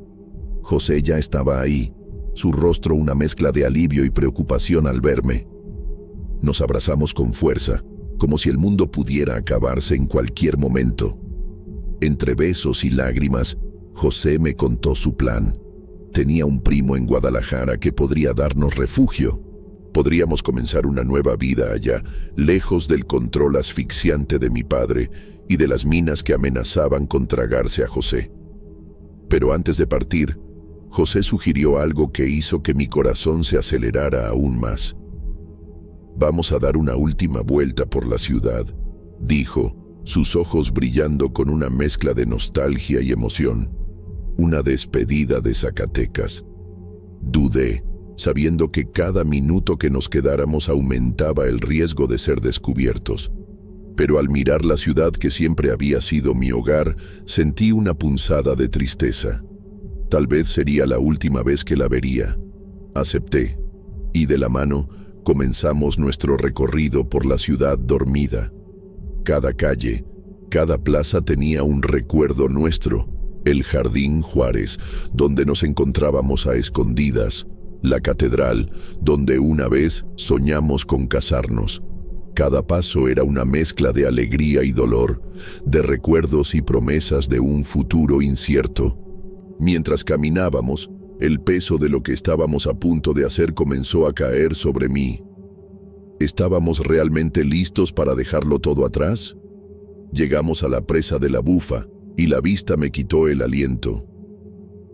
José ya estaba ahí, su rostro una mezcla de alivio y preocupación al verme. Nos abrazamos con fuerza, como si el mundo pudiera acabarse en cualquier momento. Entre besos y lágrimas, José me contó su plan. Tenía un primo en Guadalajara que podría darnos refugio. Podríamos comenzar una nueva vida allá, lejos del control asfixiante de mi padre y de las minas que amenazaban con tragarse a José. Pero antes de partir, José sugirió algo que hizo que mi corazón se acelerara aún más. «Vamos a dar una última vuelta por la ciudad», dijo, sus ojos brillando con una mezcla de nostalgia y emoción. Una despedida de Zacatecas. Dudé, sabiendo que cada minuto que nos quedáramos aumentaba el riesgo de ser descubiertos. Pero al mirar la ciudad que siempre había sido mi hogar, sentí una punzada de tristeza. Tal vez sería la última vez que la vería. Acepté, y de la mano comenzamos nuestro recorrido por la ciudad dormida. Cada calle, cada plaza tenía un recuerdo nuestro. El Jardín Juárez, donde nos encontrábamos a escondidas. La catedral, donde una vez soñamos con casarnos. Cada paso era una mezcla de alegría y dolor, de recuerdos y promesas de un futuro incierto. Mientras caminábamos, el peso de lo que estábamos a punto de hacer comenzó a caer sobre mí. ¿Estábamos realmente listos para dejarlo todo atrás? Llegamos a la presa de la Bufa, y la vista me quitó el aliento.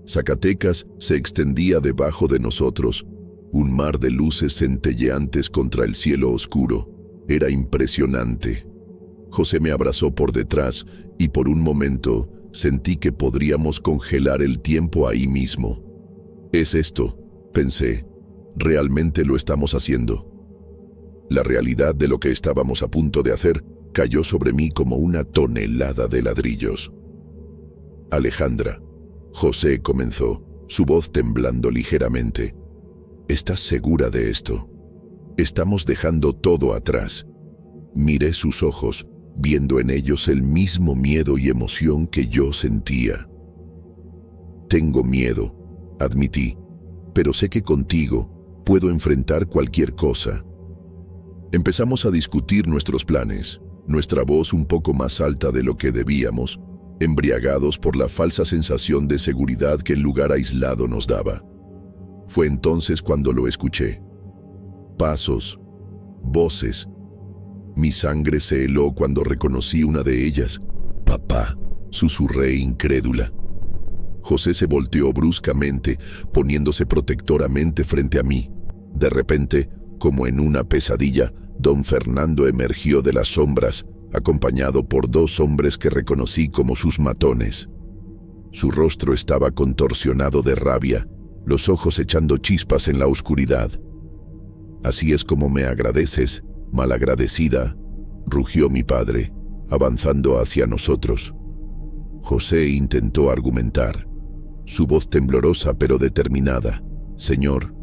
Zacatecas se extendía debajo de nosotros, un mar de luces centelleantes contra el cielo oscuro. Era impresionante. José me abrazó por detrás y por un momento sentí que podríamos congelar el tiempo ahí mismo. «Es esto», pensé, «realmente lo estamos haciendo». La realidad de lo que estábamos a punto de hacer cayó sobre mí como una tonelada de ladrillos. «Alejandra», José comenzó, su voz temblando ligeramente. «¿Estás segura de esto? Estamos dejando todo atrás». Miré sus ojos, viendo en ellos el mismo miedo y emoción que yo sentía. «Tengo miedo», admití, «pero sé que contigo puedo enfrentar cualquier cosa». Empezamos a discutir nuestros planes, nuestra voz un poco más alta de lo que debíamos, embriagados por la falsa sensación de seguridad que el lugar aislado nos daba. Fue entonces cuando lo escuché. Pasos, voces. Mi sangre se heló cuando reconocí una de ellas. «Papá», susurré incrédula. José se volteó bruscamente, poniéndose protectoramente frente a mí. De repente, como en una pesadilla, don Fernando emergió de las sombras, acompañado por dos hombres que reconocí como sus matones. Su rostro estaba contorsionado de rabia, los ojos echando chispas en la oscuridad. «Así es como me agradeces, malagradecida», rugió mi padre, avanzando hacia nosotros. José intentó argumentar, su voz temblorosa pero determinada. «Señor,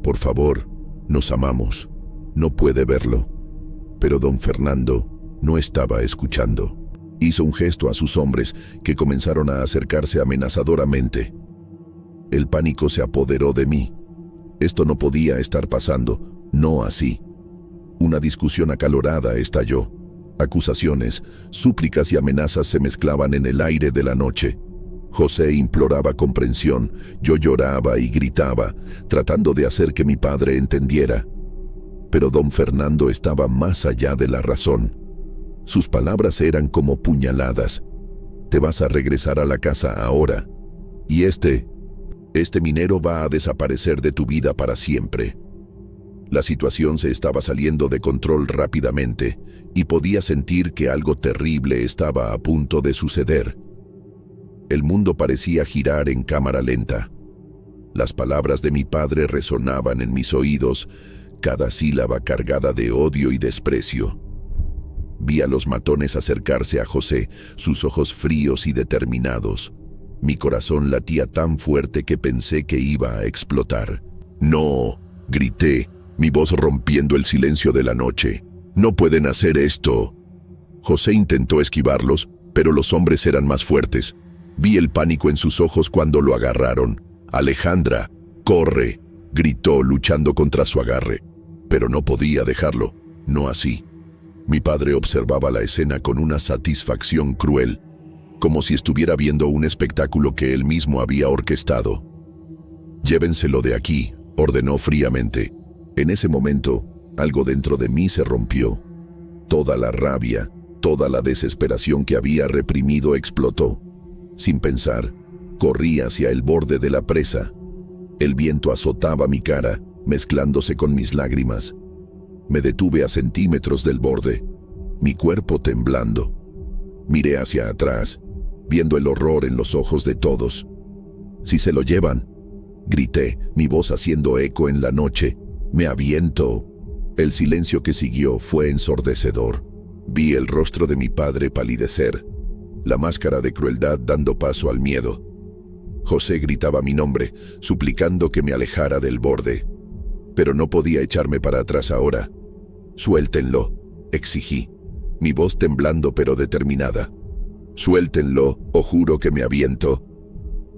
por favor, nos amamos. No puede verlo». Pero don Fernando no estaba escuchando. Hizo un gesto a sus hombres, que comenzaron a acercarse amenazadoramente. El pánico se apoderó de mí. Esto no podía estar pasando, no así. Una discusión acalorada estalló. Acusaciones, súplicas y amenazas se mezclaban en el aire de la noche. José imploraba comprensión, yo lloraba y gritaba, tratando de hacer que mi padre entendiera. Pero don Fernando estaba más allá de la razón. Sus palabras eran como puñaladas. «Te vas a regresar a la casa ahora. Y este minero va a desaparecer de tu vida para siempre». La situación se estaba saliendo de control rápidamente y podía sentir que algo terrible estaba a punto de suceder. El mundo parecía girar en cámara lenta. Las palabras de mi padre resonaban en mis oídos, cada sílaba cargada de odio y desprecio. Vi a los matones acercarse a José, sus ojos fríos y determinados. Mi corazón latía tan fuerte que pensé que iba a explotar. «¡No!», grité, mi voz rompiendo el silencio de la noche. «¡No pueden hacer esto!». José intentó esquivarlos, pero los hombres eran más fuertes. Vi el pánico en sus ojos cuando lo agarraron. «Alejandra, corre», gritó luchando contra su agarre. Pero no podía dejarlo, no así. Mi padre observaba la escena con una satisfacción cruel, como si estuviera viendo un espectáculo que él mismo había orquestado. «Llévenselo de aquí», ordenó fríamente. En ese momento, algo dentro de mí se rompió. Toda la rabia, toda la desesperación que había reprimido explotó. Sin pensar, corrí hacia el borde de la presa. El viento azotaba mi cara, mezclándose con mis lágrimas. Me detuve a centímetros del borde, mi cuerpo temblando. Miré hacia atrás, viendo el horror en los ojos de todos. «Si se lo llevan», grité, mi voz haciendo eco en la noche. «Me aviento». El silencio que siguió fue ensordecedor. Vi el rostro de mi padre palidecer, la máscara de crueldad dando paso al miedo. José gritaba mi nombre, suplicando que me alejara del borde. Pero no podía echarme para atrás ahora. «Suéltenlo», exigí, mi voz temblando pero determinada. «Suéltenlo, o juro que me aviento».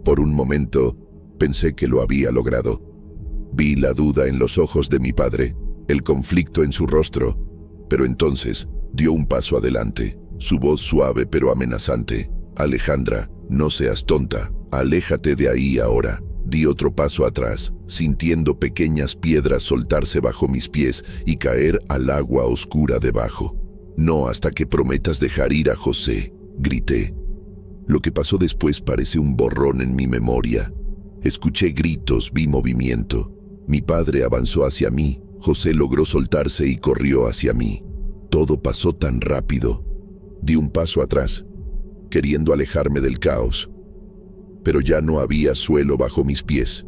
Por un momento, pensé que lo había logrado. Vi la duda en los ojos de mi padre, el conflicto en su rostro, pero entonces dio un paso adelante, su voz suave pero amenazante. «Alejandra, no seas tonta, aléjate de ahí ahora». Di otro paso atrás, sintiendo pequeñas piedras soltarse bajo mis pies y caer al agua oscura debajo. «No hasta que prometas dejar ir a José», grité. Lo que pasó después parece un borrón en mi memoria. Escuché gritos, vi movimiento. Mi padre avanzó hacia mí, José logró soltarse y corrió hacia mí. Todo pasó tan rápido. Di un paso atrás, queriendo alejarme del caos. Pero ya no había suelo bajo mis pies.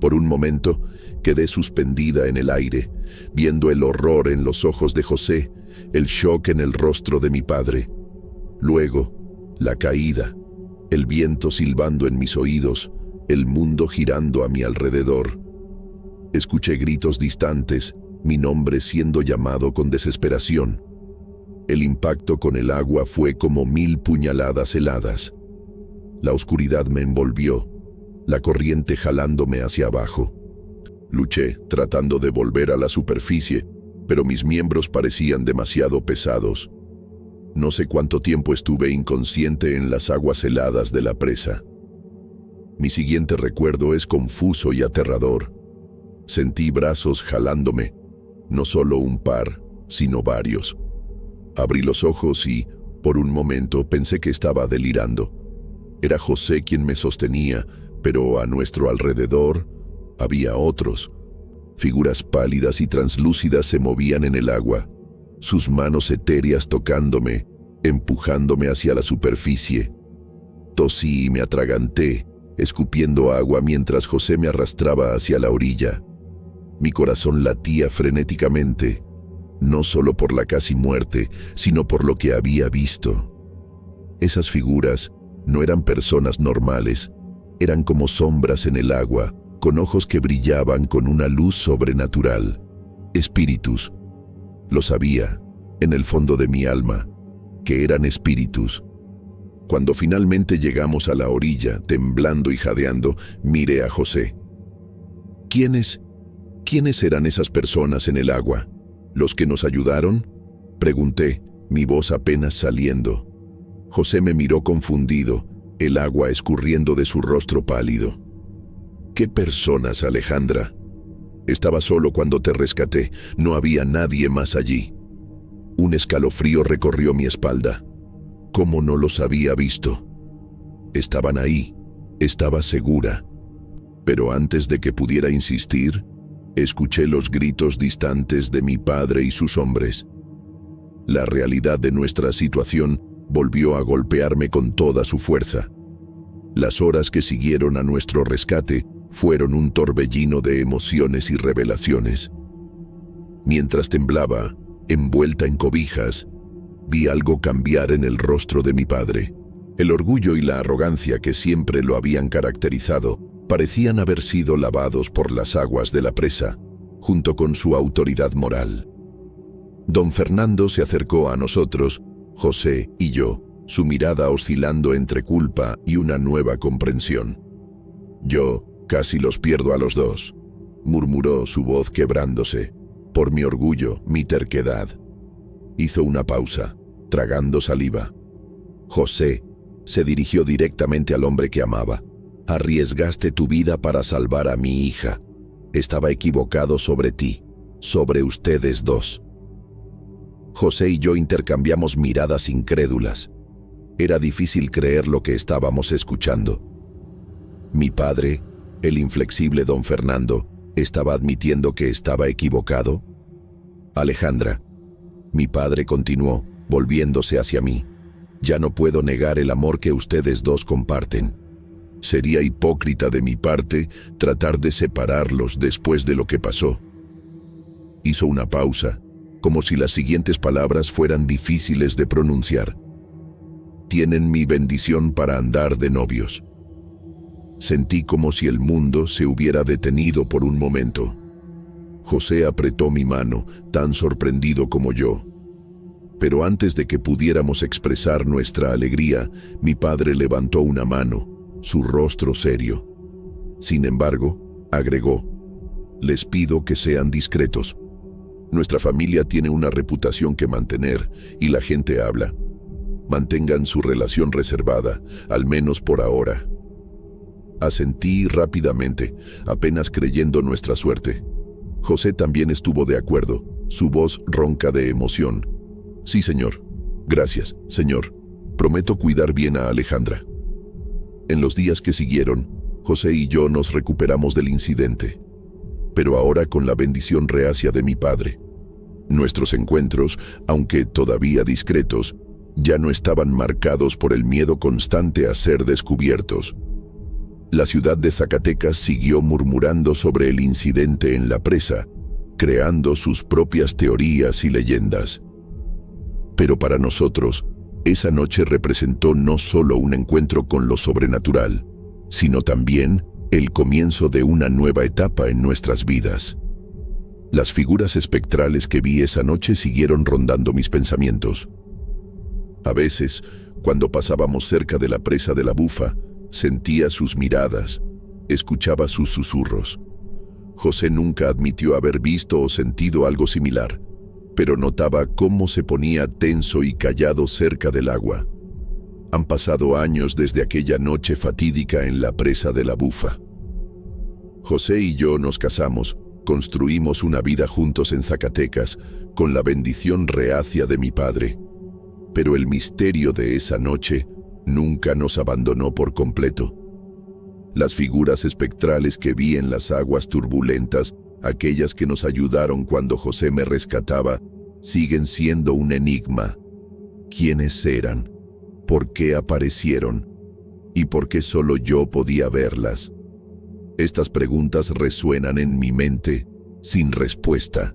Por un momento, quedé suspendida en el aire, viendo el horror en los ojos de José, el shock en el rostro de mi padre. Luego, la caída, el viento silbando en mis oídos, el mundo girando a mi alrededor. Escuché gritos distantes, mi nombre siendo llamado con desesperación. El impacto con el agua fue como 1000 puñaladas heladas. La oscuridad me envolvió, la corriente jalándome hacia abajo. Luché, tratando de volver a la superficie, pero mis miembros parecían demasiado pesados. No sé cuánto tiempo estuve inconsciente en las aguas heladas de la presa. Mi siguiente recuerdo es confuso y aterrador. Sentí brazos jalándome, no solo un par, sino varios. Abrí los ojos y, por un momento, pensé que estaba delirando. Era José quien me sostenía, pero a nuestro alrededor había otros. Figuras pálidas y translúcidas se movían en el agua, sus manos etéreas tocándome, empujándome hacia la superficie. Tosí y me atraganté, escupiendo agua mientras José me arrastraba hacia la orilla. Mi corazón latía frenéticamente, no solo por la casi muerte, sino por lo que había visto. Esas figuras No eran personas normales, eran como sombras en el agua, con ojos que brillaban con una luz sobrenatural. Espíritus. Lo sabía, en el fondo de mi alma, que eran espíritus. Cuando finalmente llegamos a la orilla, temblando y jadeando, miré a José. ¿Quiénes eran esas personas en el agua? ¿Los que nos ayudaron?, pregunté, mi voz apenas saliendo. José me miró confundido, el agua escurriendo de su rostro pálido. ¿Qué personas, Alejandra? Estaba solo cuando te rescaté, no había nadie más allí. Un escalofrío recorrió mi espalda. ¿Cómo no los había visto? Estaban ahí, estaba segura. Pero antes de que pudiera insistir, escuché los gritos distantes de mi padre y sus hombres. La realidad de nuestra situación volvió a golpearme con toda su fuerza. Las horas que siguieron a nuestro rescate fueron un torbellino de emociones y revelaciones. Mientras temblaba, envuelta en cobijas, vi algo cambiar en el rostro de mi padre. El orgullo y la arrogancia que siempre lo habían caracterizado parecían haber sido lavados por las aguas de la presa, junto con su autoridad moral. Don Fernando se acercó a nosotros, José y yo, su mirada oscilando entre culpa y una nueva comprensión. Yo casi los pierdo a los dos, murmuró su voz quebrándose, por mi orgullo, mi terquedad. Hizo una pausa, tragando saliva. José se dirigió directamente al hombre que amaba. Arriesgaste tu vida para salvar a mi hija. Estaba equivocado sobre ti, sobre ustedes dos. José y yo intercambiamos miradas incrédulas. Era difícil creer lo que estábamos escuchando. Mi padre, el inflexible don Fernando, ¿estaba admitiendo que estaba equivocado? Alejandra, mi padre continuó, volviéndose hacia mí. Ya no puedo negar el amor que ustedes dos comparten. Sería hipócrita de mi parte tratar de separarlos después de lo que pasó. Hizo una pausa, como si las siguientes palabras fueran difíciles de pronunciar. Tienen mi bendición para andar de novios. Sentí como si el mundo se hubiera detenido por un momento. José apretó mi mano, tan sorprendido como yo. Pero antes de que pudiéramos expresar nuestra alegría, mi padre levantó una mano, su rostro serio. Sin embargo, agregó, les pido que sean discretos. Nuestra familia tiene una reputación que mantener y la gente habla. Mantengan su relación reservada, al menos por ahora. Asentí rápidamente, apenas creyendo nuestra suerte. José también estuvo de acuerdo, su voz ronca de emoción. Sí, señor. Gracias, señor. Prometo cuidar bien a Alejandra. En los días que siguieron, José y yo nos recuperamos del incidente, pero ahora con la bendición reacia de mi padre. Nuestros encuentros, aunque todavía discretos, ya no estaban marcados por el miedo constante a ser descubiertos. La ciudad de Zacatecas siguió murmurando sobre el incidente en la presa, creando sus propias teorías y leyendas. Pero para nosotros, esa noche representó no solo un encuentro con lo sobrenatural, sino también el comienzo de una nueva etapa en nuestras vidas. Las figuras espectrales que vi esa noche siguieron rondando mis pensamientos. A veces, cuando pasábamos cerca de la presa de la Bufa, sentía sus miradas, escuchaba sus susurros. José nunca admitió haber visto o sentido algo similar, pero notaba cómo se ponía tenso y callado cerca del agua. Han pasado años desde aquella noche fatídica en la presa de la Bufa. José y yo nos casamos, construimos una vida juntos en Zacatecas, con la bendición reacia de mi padre. Pero el misterio de esa noche nunca nos abandonó por completo. Las figuras espectrales que vi en las aguas turbulentas, aquellas que nos ayudaron cuando José me rescataba, siguen siendo un enigma. ¿Quiénes eran? ¿Por qué aparecieron? ¿Y por qué solo yo podía verlas? Estas preguntas resuenan en mi mente, sin respuesta.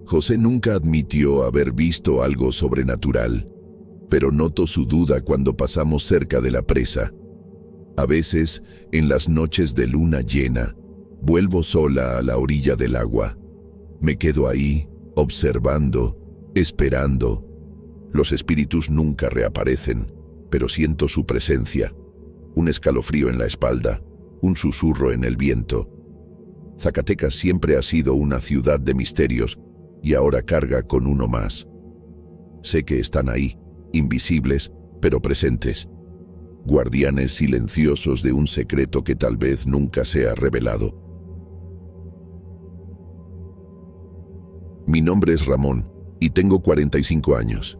José nunca admitió haber visto algo sobrenatural, pero noto su duda cuando pasamos cerca de la presa. A veces, en las noches de luna llena, vuelvo sola a la orilla del agua. Me quedo ahí, observando, esperando. Los espíritus nunca reaparecen, pero siento su presencia. Un escalofrío en la espalda, un susurro en el viento. Zacatecas siempre ha sido una ciudad de misterios y ahora carga con uno más. Sé que están ahí, invisibles, pero presentes. Guardianes silenciosos de un secreto que tal vez nunca sea revelado. Mi nombre es Ramón y tengo 45 años.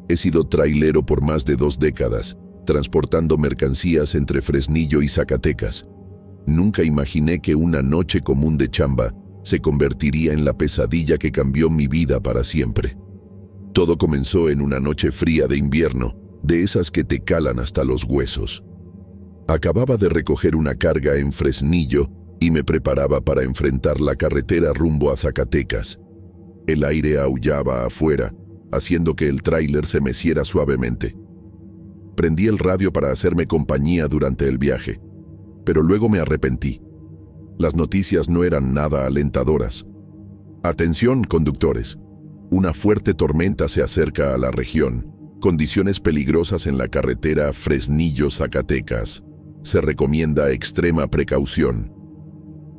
He sido trailero por más de 2 décadas, transportando mercancías entre Fresnillo y Zacatecas. Nunca imaginé que una noche común de chamba se convertiría en la pesadilla que cambió mi vida para siempre. Todo comenzó en una noche fría de invierno, de esas que te calan hasta los huesos. Acababa de recoger una carga en Fresnillo y me preparaba para enfrentar la carretera rumbo a Zacatecas. El aire aullaba afuera, haciendo que el tráiler se meciera suavemente. Prendí el radio para hacerme compañía durante el viaje, pero luego me arrepentí. Las noticias no eran nada alentadoras. Atención, conductores. Una fuerte tormenta se acerca a la región. Condiciones peligrosas en la carretera Fresnillo-Zacatecas. Se recomienda extrema precaución.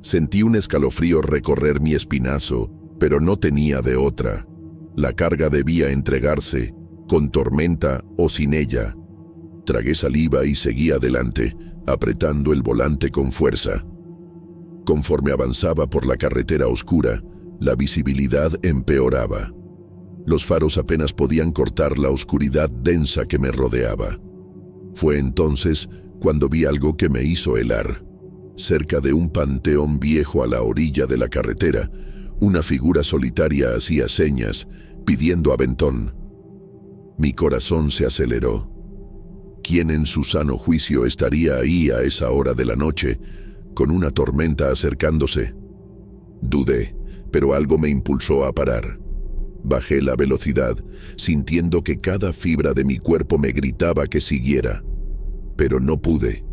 Sentí un escalofrío recorrer mi espinazo, pero no tenía de otra. La carga debía entregarse, con tormenta o sin ella. Tragué saliva y seguí adelante, apretando el volante con fuerza. Conforme avanzaba por la carretera oscura, la visibilidad empeoraba. Los faros apenas podían cortar la oscuridad densa que me rodeaba. Fue entonces cuando vi algo que me hizo helar. Cerca de un panteón viejo a la orilla de la carretera, una figura solitaria hacía señas, pidiendo aventón. Mi corazón se aceleró. ¿Quién en su sano juicio estaría ahí a esa hora de la noche, con una tormenta acercándose? Dudé, pero algo me impulsó a parar. Bajé la velocidad, sintiendo que cada fibra de mi cuerpo me gritaba que siguiera. Pero no pude.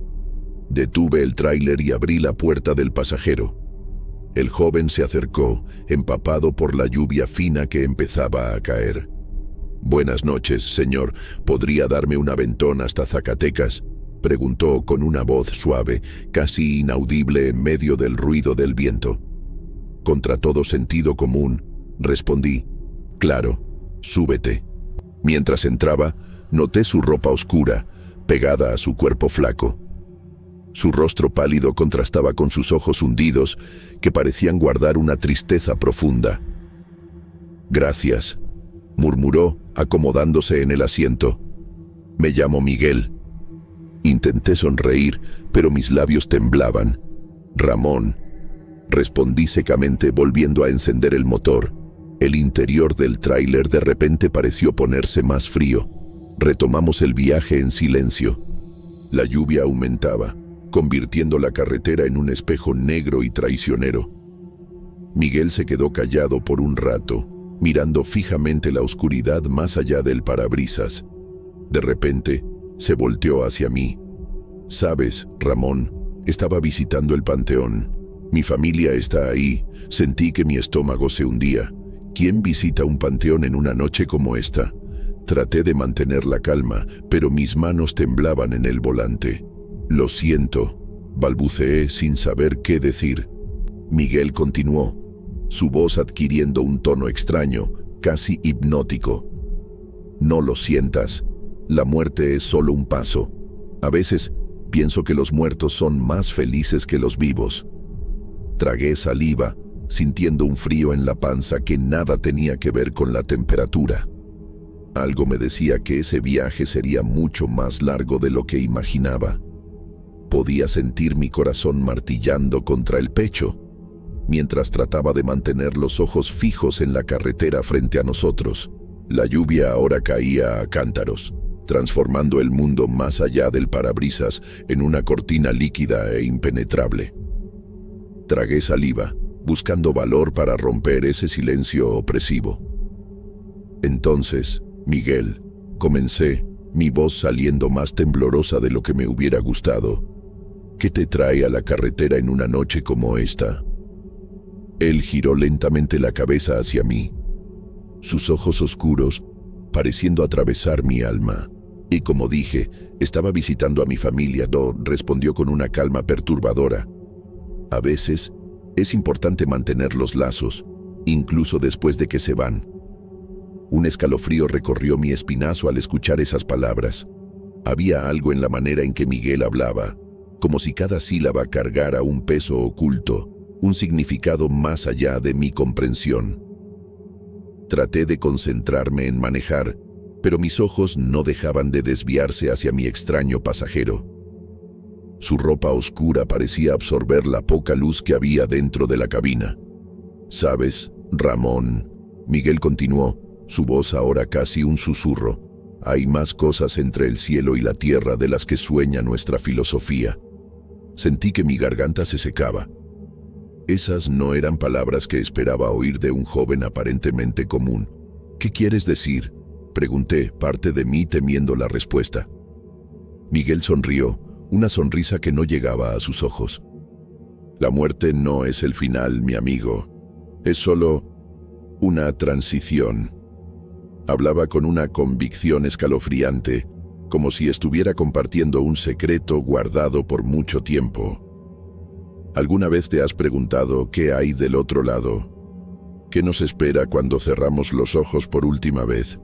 Detuve el tráiler y abrí la puerta del pasajero. El joven se acercó, empapado por la lluvia fina que empezaba a caer. «Buenas noches, señor. ¿Podría darme un aventón hasta Zacatecas?», preguntó con una voz suave, casi inaudible en medio del ruido del viento. Contra todo sentido común, respondí: «Claro, súbete». Mientras entraba, noté su ropa oscura, pegada a su cuerpo flaco. Su rostro pálido contrastaba con sus ojos hundidos, que parecían guardar una tristeza profunda. «Gracias», murmuró, acomodándose en el asiento. «Me llamo Miguel». Intenté sonreír, pero mis labios temblaban. «Ramón», respondí secamente, volviendo a encender el motor. El interior del tráiler de repente pareció ponerse más frío. Retomamos el viaje en silencio. La lluvia aumentaba, convirtiendo la carretera en un espejo negro y traicionero. Miguel se quedó callado por un rato, mirando fijamente la oscuridad más allá del parabrisas. De repente, se volteó hacia mí. «Sabes, Ramón, estaba visitando el panteón. Mi familia está ahí». Sentí que mi estómago se hundía. ¿Quién visita un panteón en una noche como esta? Traté de mantener la calma, pero mis manos temblaban en el volante. «Lo siento», balbuceé sin saber qué decir. Miguel continuó, su voz adquiriendo un tono extraño, casi hipnótico. «No lo sientas. La muerte es solo un paso. A veces pienso que los muertos son más felices que los vivos». Tragué saliva, sintiendo un frío en la panza que nada tenía que ver con la temperatura. Algo me decía que ese viaje sería mucho más largo de lo que imaginaba. Podía sentir mi corazón martillando contra el pecho, mientras trataba de mantener los ojos fijos en la carretera frente a nosotros. La lluvia ahora caía a cántaros, transformando el mundo más allá del parabrisas en una cortina líquida e impenetrable. Tragué saliva, buscando valor para romper ese silencio opresivo. «Entonces, Miguel», Comencé, mi voz saliendo más temblorosa de lo que me hubiera gustado. ¿Qué te trae a la carretera en una noche como esta? Él giró lentamente la cabeza hacia mí, sus ojos oscuros pareciendo atravesar mi alma. Y como dije, estaba visitando a mi familia, no, respondió con una calma perturbadora. A veces, es importante mantener los lazos, incluso después de que se van. Un escalofrío recorrió mi espinazo al escuchar esas palabras. Había algo en la manera en que Miguel hablaba, como si cada sílaba cargara un peso oculto, un significado más allá de mi comprensión. Traté de concentrarme en manejar, pero mis ojos no dejaban de desviarse hacia mi extraño pasajero. Su ropa oscura parecía absorber la poca luz que había dentro de la cabina. «¿Sabes, Ramón?», Miguel continuó, su voz ahora casi un susurro. «Hay más cosas entre el cielo y la tierra de las que sueña nuestra filosofía». Sentí que mi garganta se secaba. Esas no eran palabras que esperaba oír de un joven aparentemente común. «¿Qué quieres decir?», pregunté, parte de mí temiendo la respuesta. Miguel sonrió, una sonrisa que no llegaba a sus ojos. «La muerte no es el final, mi amigo. Es solo una transición». Hablaba con una convicción escalofriante, como si estuviera compartiendo un secreto guardado por mucho tiempo. ¿Alguna vez te has preguntado qué hay del otro lado? ¿Qué nos espera cuando cerramos los ojos por última vez?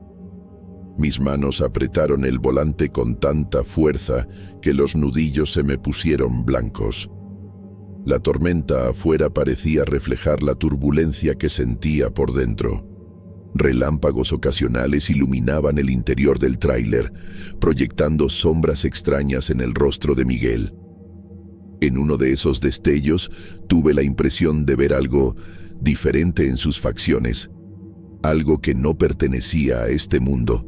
Mis manos apretaron el volante con tanta fuerza que los nudillos se me pusieron blancos. La tormenta afuera parecía reflejar la turbulencia que sentía por dentro. Relámpagos ocasionales iluminaban el interior del tráiler, proyectando sombras extrañas en el rostro de Miguel. En uno de esos destellos tuve la impresión de ver algo diferente en sus facciones, algo que no pertenecía a este mundo.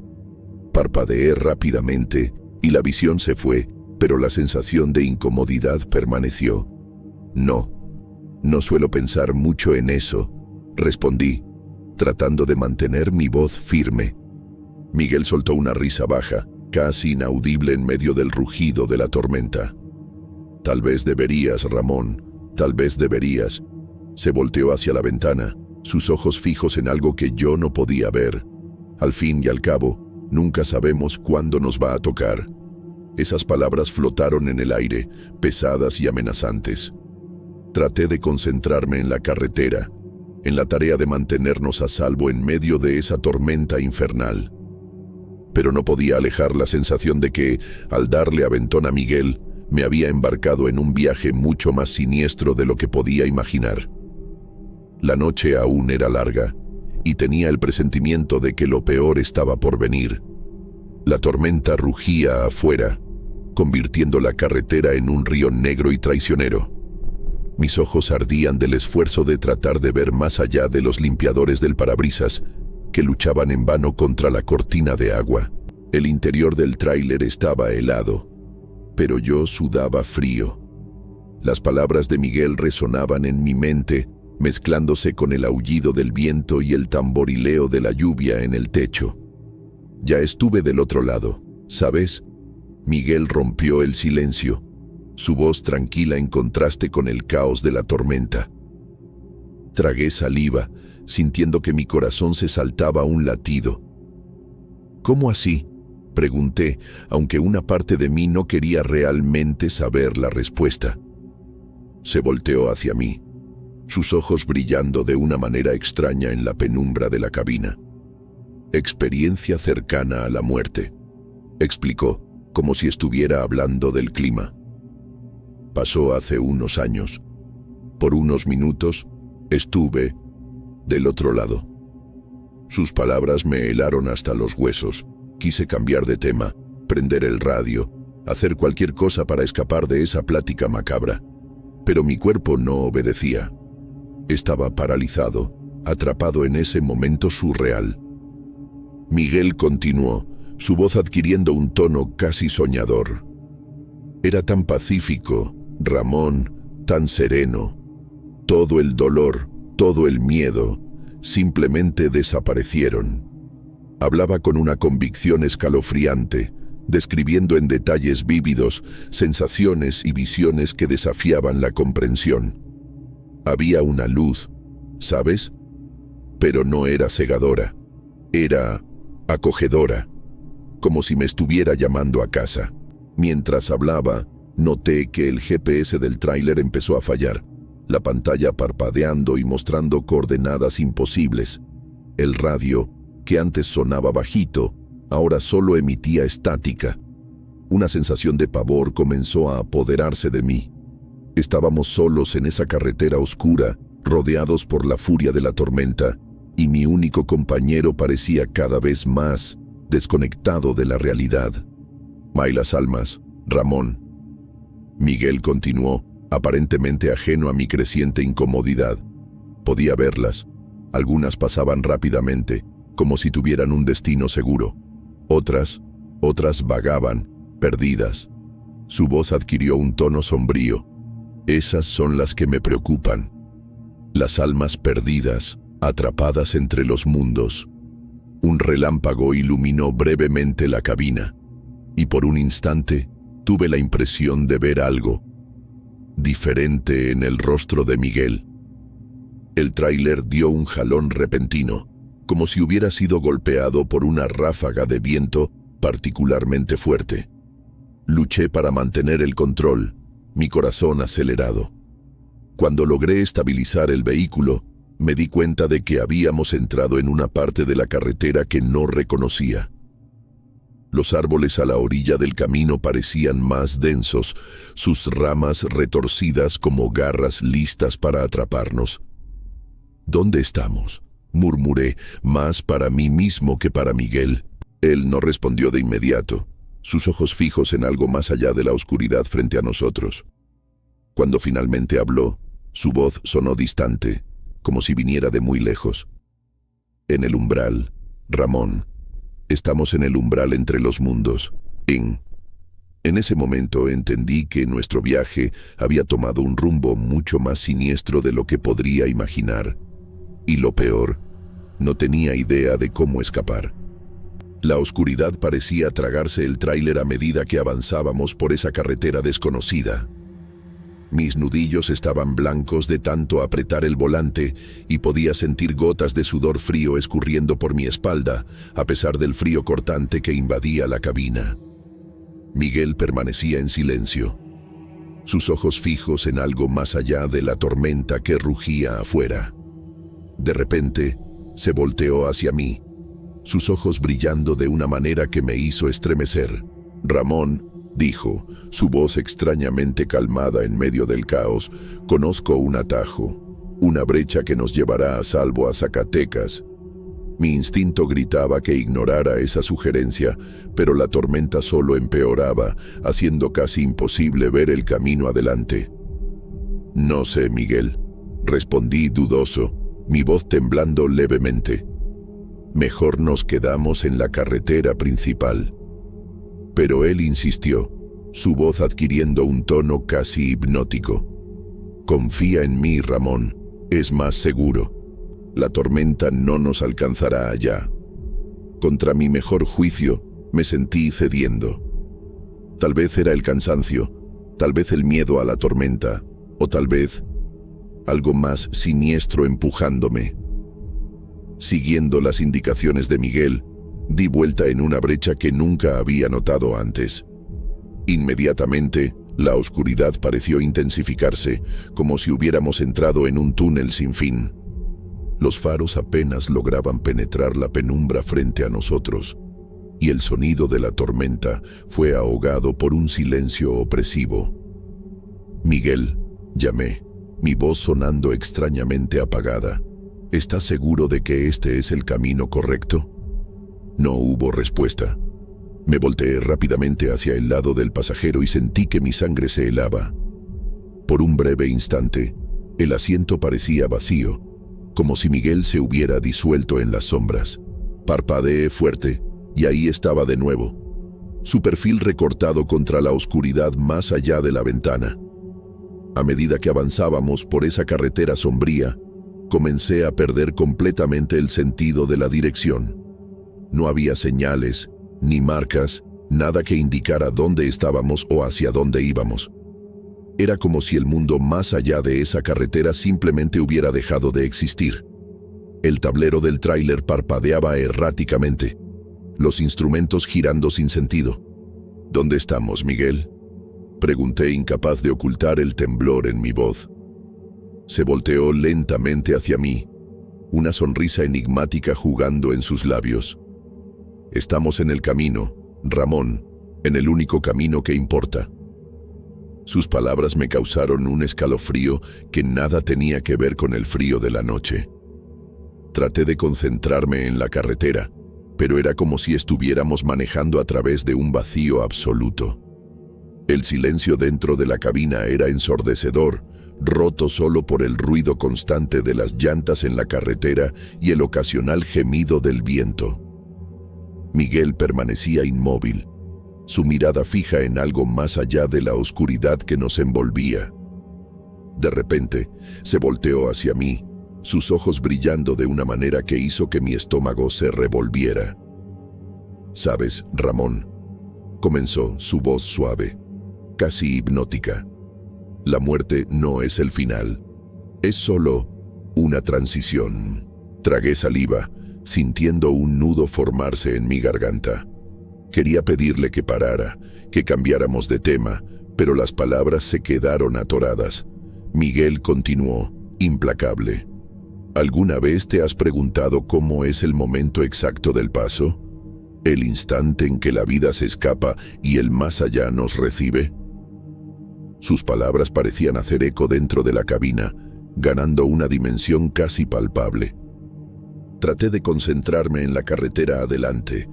Parpadeé rápidamente y la visión se fue, pero la sensación de incomodidad permaneció. No suelo pensar mucho en eso, respondí, tratando de mantener mi voz firme. Miguel soltó una risa baja, casi inaudible en medio del rugido de la tormenta. «Tal vez deberías, Ramón, tal vez deberías». Se volteó hacia la ventana, sus ojos fijos en algo que yo no podía ver. Al fin y al cabo, nunca sabemos cuándo nos va a tocar. Esas palabras flotaron en el aire, pesadas y amenazantes. Traté de concentrarme en la carretera, en la tarea de mantenernos a salvo en medio de esa tormenta infernal. Pero no podía alejar la sensación de que, al darle aventón a Miguel, me había embarcado en un viaje mucho más siniestro de lo que podía imaginar. La noche aún era larga, y tenía el presentimiento de que lo peor estaba por venir. La tormenta rugía afuera, convirtiendo la carretera en un río negro y traicionero. Mis ojos ardían del esfuerzo de tratar de ver más allá de los limpiadores del parabrisas, que luchaban en vano contra la cortina de agua. El interior del tráiler estaba helado, pero yo sudaba frío. Las palabras de Miguel resonaban en mi mente, mezclándose con el aullido del viento y el tamborileo de la lluvia en el techo. «Ya estuve del otro lado, ¿sabes?». Miguel rompió el silencio, su voz tranquila en contraste con el caos de la tormenta. Tragué saliva, sintiendo que mi corazón se saltaba un latido. «¿Cómo así?», pregunté, aunque una parte de mí no quería realmente saber la respuesta. Se volteó hacia mí, sus ojos brillando de una manera extraña en la penumbra de la cabina. «Experiencia cercana a la muerte», explicó, como si estuviera hablando del clima. «Pasó hace unos años. Por unos minutos estuve del otro lado». Sus palabras me helaron hasta los huesos. Quise cambiar de tema, prender el radio, hacer cualquier cosa para escapar de esa plática macabra. Pero mi cuerpo no obedecía. Estaba paralizado, atrapado en ese momento surreal. Miguel continuó, su voz adquiriendo un tono casi soñador. «Era tan pacífico, Ramón, tan sereno. Todo el dolor, todo el miedo, simplemente desaparecieron. Hablaba con una convicción escalofriante, describiendo en detalles vívidos sensaciones y visiones que desafiaban la comprensión. Había una luz, ¿sabes? Pero no era cegadora, era acogedora, como si me estuviera llamando a casa. Mientras hablaba, noté que el GPS del tráiler empezó a fallar, la pantalla parpadeando y mostrando coordenadas imposibles. El radio, que antes sonaba bajito, ahora solo emitía estática. Una sensación de pavor comenzó a apoderarse de mí. Estábamos solos en esa carretera oscura, rodeados por la furia de la tormenta, y mi único compañero parecía cada vez más desconectado de la realidad. Maylas almas, Ramón. Miguel continuó, aparentemente ajeno a mi creciente incomodidad. Podía verlas. Algunas pasaban rápidamente, como si tuvieran un destino seguro. Otras vagaban, perdidas. Su voz adquirió un tono sombrío. Esas son las que me preocupan. Las almas perdidas, atrapadas entre los mundos. Un relámpago iluminó brevemente la cabina, y por un instante tuve la impresión de ver algo diferente en el rostro de Miguel. El tráiler dio un jalón repentino, como si hubiera sido golpeado por una ráfaga de viento particularmente fuerte. Luché para mantener el control, mi corazón acelerado. Cuando logré estabilizar el vehículo, me di cuenta de que habíamos entrado en una parte de la carretera que no reconocía. Los árboles a la orilla del camino parecían más densos, sus ramas retorcidas como garras listas para atraparnos. ¿Dónde estamos?, murmuré, más para mí mismo que para Miguel. Él no respondió de inmediato, sus ojos fijos en algo más allá de la oscuridad frente a nosotros. Cuando finalmente habló, su voz sonó distante, como si viniera de muy lejos. En el umbral, Ramón. Estamos en el umbral entre los mundos. En ese momento entendí que nuestro viaje había tomado un rumbo mucho más siniestro de lo que podría imaginar. Y lo peor, no tenía idea de cómo escapar. La oscuridad parecía tragarse el tráiler a medida que avanzábamos por esa carretera desconocida. Mis nudillos estaban blancos de tanto apretar el volante y podía sentir gotas de sudor frío escurriendo por mi espalda, a pesar del frío cortante que invadía la cabina. Miguel permanecía en silencio, sus ojos fijos en algo más allá de la tormenta que rugía afuera. De repente, se volteó hacia mí, sus ojos brillando de una manera que me hizo estremecer. «Ramón», dijo, su voz extrañamente calmada en medio del caos, «conozco un atajo, una brecha que nos llevará a salvo a Zacatecas». Mi instinto gritaba que ignorara esa sugerencia, pero la tormenta solo empeoraba, haciendo casi imposible ver el camino adelante. «No sé, Miguel», respondí dudoso, mi voz temblando levemente. «Mejor nos quedamos en la carretera principal». Pero él insistió, su voz adquiriendo un tono casi hipnótico. «Confía en mí, Ramón, es más seguro. La tormenta no nos alcanzará allá». Contra mi mejor juicio, me sentí cediendo. Tal vez era el cansancio, tal vez el miedo a la tormenta, o tal vez algo más siniestro empujándome. Siguiendo las indicaciones de Miguel, di vuelta en una brecha que nunca había notado antes. Inmediatamente, la oscuridad pareció intensificarse, como si hubiéramos entrado en un túnel sin fin. Los faros apenas lograban penetrar la penumbra frente a nosotros, y el sonido de la tormenta fue ahogado por un silencio opresivo. «Miguel», llamé, mi voz sonando extrañamente apagada. «¿Estás seguro de que este es el camino correcto?» No hubo respuesta. Me volteé rápidamente hacia el lado del pasajero y sentí que mi sangre se helaba. Por un breve instante, el asiento parecía vacío, como si Miguel se hubiera disuelto en las sombras. Parpadeé fuerte, y ahí estaba de nuevo, su perfil recortado contra la oscuridad más allá de la ventana. A medida que avanzábamos por esa carretera sombría, comencé a perder completamente el sentido de la dirección. No había señales, ni marcas, nada que indicara dónde estábamos o hacia dónde íbamos. Era como si el mundo más allá de esa carretera simplemente hubiera dejado de existir. El tablero del tráiler parpadeaba erráticamente, los instrumentos girando sin sentido. ¿Dónde estamos, Miguel?, pregunté, incapaz de ocultar el temblor en mi voz. Se volteó lentamente hacia mí, una sonrisa enigmática jugando en sus labios. Estamos en el camino, Ramón, en el único camino que importa. Sus palabras me causaron un escalofrío que nada tenía que ver con el frío de la noche. Traté de concentrarme en la carretera, pero era como si estuviéramos manejando a través de un vacío absoluto. El silencio dentro de la cabina era ensordecedor, roto solo por el ruido constante de las llantas en la carretera y el ocasional gemido del viento. Miguel permanecía inmóvil, su mirada fija en algo más allá de la oscuridad que nos envolvía. De repente, se volteó hacia mí, sus ojos brillando de una manera que hizo que mi estómago se revolviera. «¿Sabes, Ramón?», comenzó, su voz suave, casi hipnótica. «La muerte no es el final, es solo una transición». Tragué saliva, sintiendo un nudo formarse en mi garganta. Quería pedirle que parara, que cambiáramos de tema, pero las palabras se quedaron atoradas. Miguel continuó, implacable. ¿Alguna vez te has preguntado cómo es el momento exacto del paso? ¿El instante en que la vida se escapa y el más allá nos recibe? Sus palabras parecían hacer eco dentro de la cabina, ganando una dimensión casi palpable. Traté de concentrarme en la carretera adelante,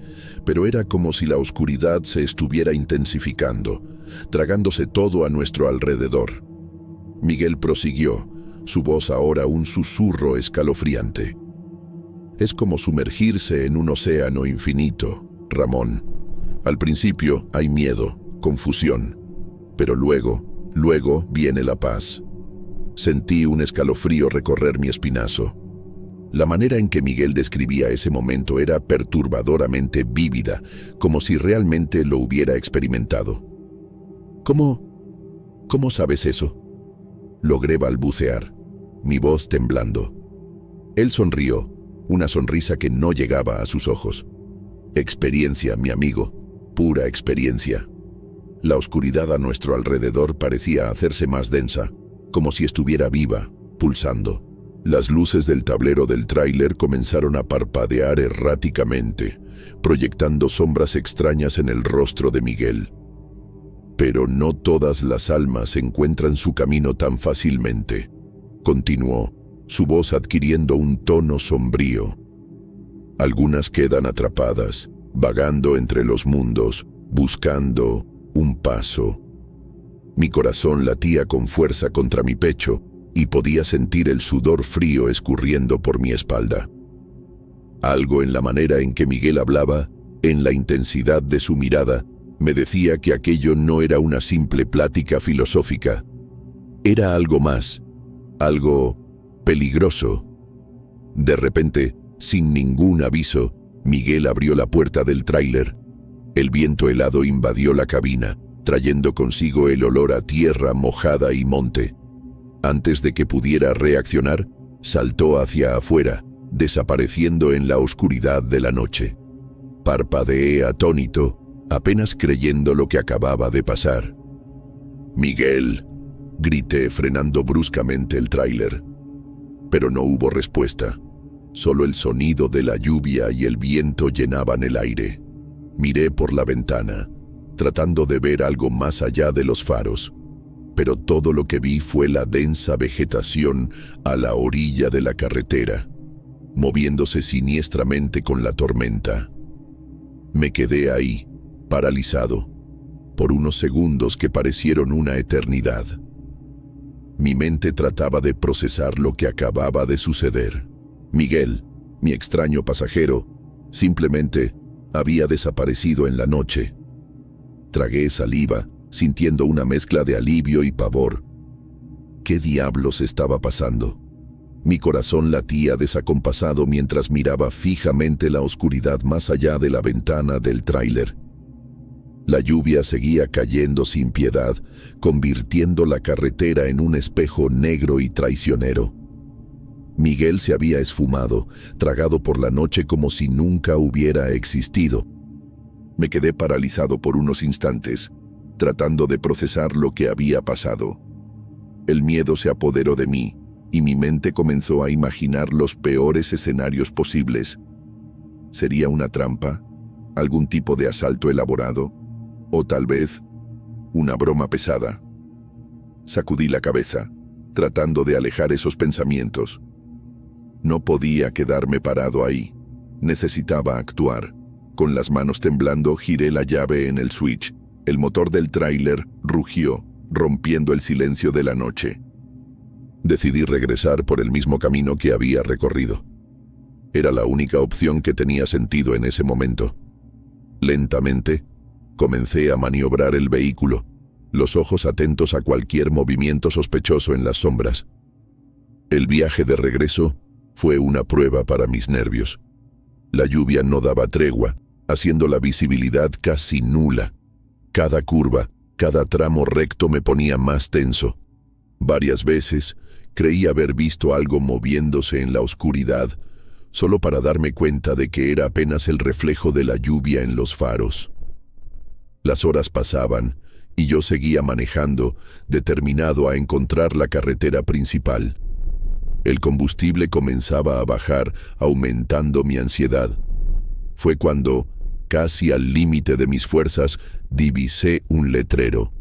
pero era como si la oscuridad se estuviera intensificando, tragándose todo a nuestro alrededor. Miguel prosiguió, su voz ahora un susurro escalofriante. «Es como sumergirse en un océano infinito, Ramón. Al principio hay miedo, confusión, pero luego viene la paz». Sentí un escalofrío recorrer mi espinazo. La manera en que Miguel describía ese momento era perturbadoramente vívida, como si realmente lo hubiera experimentado. ¿Cómo sabes eso?», logré balbucear, mi voz temblando. Él sonrió, una sonrisa que no llegaba a sus ojos. «Experiencia, mi amigo, pura experiencia». La oscuridad a nuestro alrededor parecía hacerse más densa, como si estuviera viva, pulsando. Las luces del tablero del tráiler comenzaron a parpadear erráticamente, proyectando sombras extrañas en el rostro de Miguel. «Pero no todas las almas encuentran su camino tan fácilmente», continuó, su voz adquiriendo un tono sombrío. «Algunas quedan atrapadas, vagando entre los mundos, buscando un paso». Mi corazón latía con fuerza contra mi pecho y podía sentir el sudor frío escurriendo por mi espalda. Algo en la manera en que Miguel hablaba, en la intensidad de su mirada, me decía que aquello no era una simple plática filosófica. Era algo más, algo peligroso. De repente, sin ningún aviso, Miguel abrió la puerta del tráiler. El viento helado invadió la cabina, trayendo consigo el olor a tierra mojada y monte. Antes de que pudiera reaccionar, saltó hacia afuera, desapareciendo en la oscuridad de la noche. Parpadeé atónito, apenas creyendo lo que acababa de pasar. «Miguel», grité frenando bruscamente el tráiler. Pero no hubo respuesta. Solo el sonido de la lluvia y el viento llenaban el aire. Miré por la ventana, tratando de ver algo más allá de los faros, pero todo lo que vi fue la densa vegetación a la orilla de la carretera, moviéndose siniestramente con la tormenta. Me quedé ahí, paralizado, por unos segundos que parecieron una eternidad. Mi mente trataba de procesar lo que acababa de suceder. Miguel, mi extraño pasajero, simplemente había desaparecido en la noche. Tragué saliva, sintiendo una mezcla de alivio y pavor. ¿Qué diablos estaba pasando? Mi corazón latía desacompasado mientras miraba fijamente la oscuridad más allá de la ventana del tráiler. La lluvia seguía cayendo sin piedad, convirtiendo la carretera en un espejo negro y traicionero. Miguel se había esfumado, tragado por la noche como si nunca hubiera existido. Me quedé paralizado por unos instantes, tratando de procesar lo que había pasado. El miedo se apoderó de mí, y mi mente comenzó a imaginar los peores escenarios posibles. ¿Sería una trampa? ¿Algún tipo de asalto elaborado? ¿O tal vez una broma pesada? Sacudí la cabeza, tratando de alejar esos pensamientos. No podía quedarme parado ahí. Necesitaba actuar. Con las manos temblando, giré la llave en el switch. El motor del tráiler rugió, rompiendo el silencio de la noche. Decidí regresar por el mismo camino que había recorrido. Era la única opción que tenía sentido en ese momento. Lentamente, comencé a maniobrar el vehículo, los ojos atentos a cualquier movimiento sospechoso en las sombras. El viaje de regreso fue una prueba para mis nervios. La lluvia no daba tregua, haciendo la visibilidad casi nula. Cada curva, cada tramo recto me ponía más tenso. Varias veces creí haber visto algo moviéndose en la oscuridad, solo para darme cuenta de que era apenas el reflejo de la lluvia en los faros. Las horas pasaban y yo seguía manejando, determinado a encontrar la carretera principal. El combustible comenzaba a bajar, aumentando mi ansiedad. Fue cuando, casi al límite de mis fuerzas, divisé un letrero.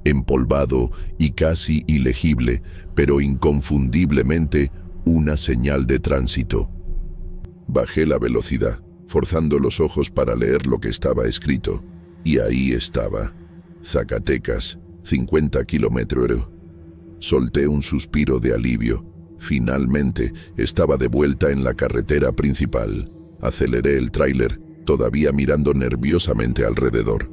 Empolvado y casi ilegible, pero inconfundiblemente una señal de tránsito. Bajé la velocidad, forzando los ojos para leer lo que estaba escrito, y ahí estaba: Zacatecas, 50 km/h. Solté un suspiro de alivio. Finalmente estaba de vuelta en la carretera principal. Aceleré el tráiler, todavía mirando nerviosamente alrededor.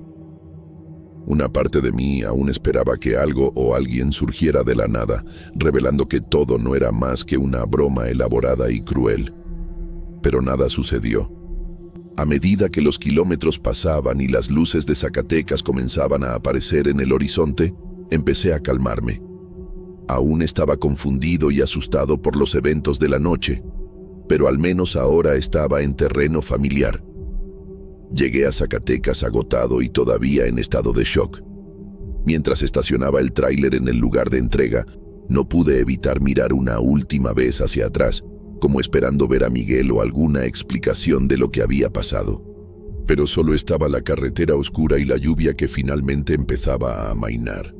Una parte de mí aún esperaba que algo o alguien surgiera de la nada, revelando que todo no era más que una broma elaborada y cruel. Pero nada sucedió. A medida que los kilómetros pasaban y las luces de Zacatecas comenzaban a aparecer en el horizonte, empecé a calmarme. Aún estaba confundido y asustado por los eventos de la noche, pero al menos ahora estaba en terreno familiar. Llegué a Zacatecas agotado y todavía en estado de shock. Mientras estacionaba el tráiler en el lugar de entrega, no pude evitar mirar una última vez hacia atrás, como esperando ver a Miguel o alguna explicación de lo que había pasado. Pero solo estaba la carretera oscura y la lluvia que finalmente empezaba a amainar.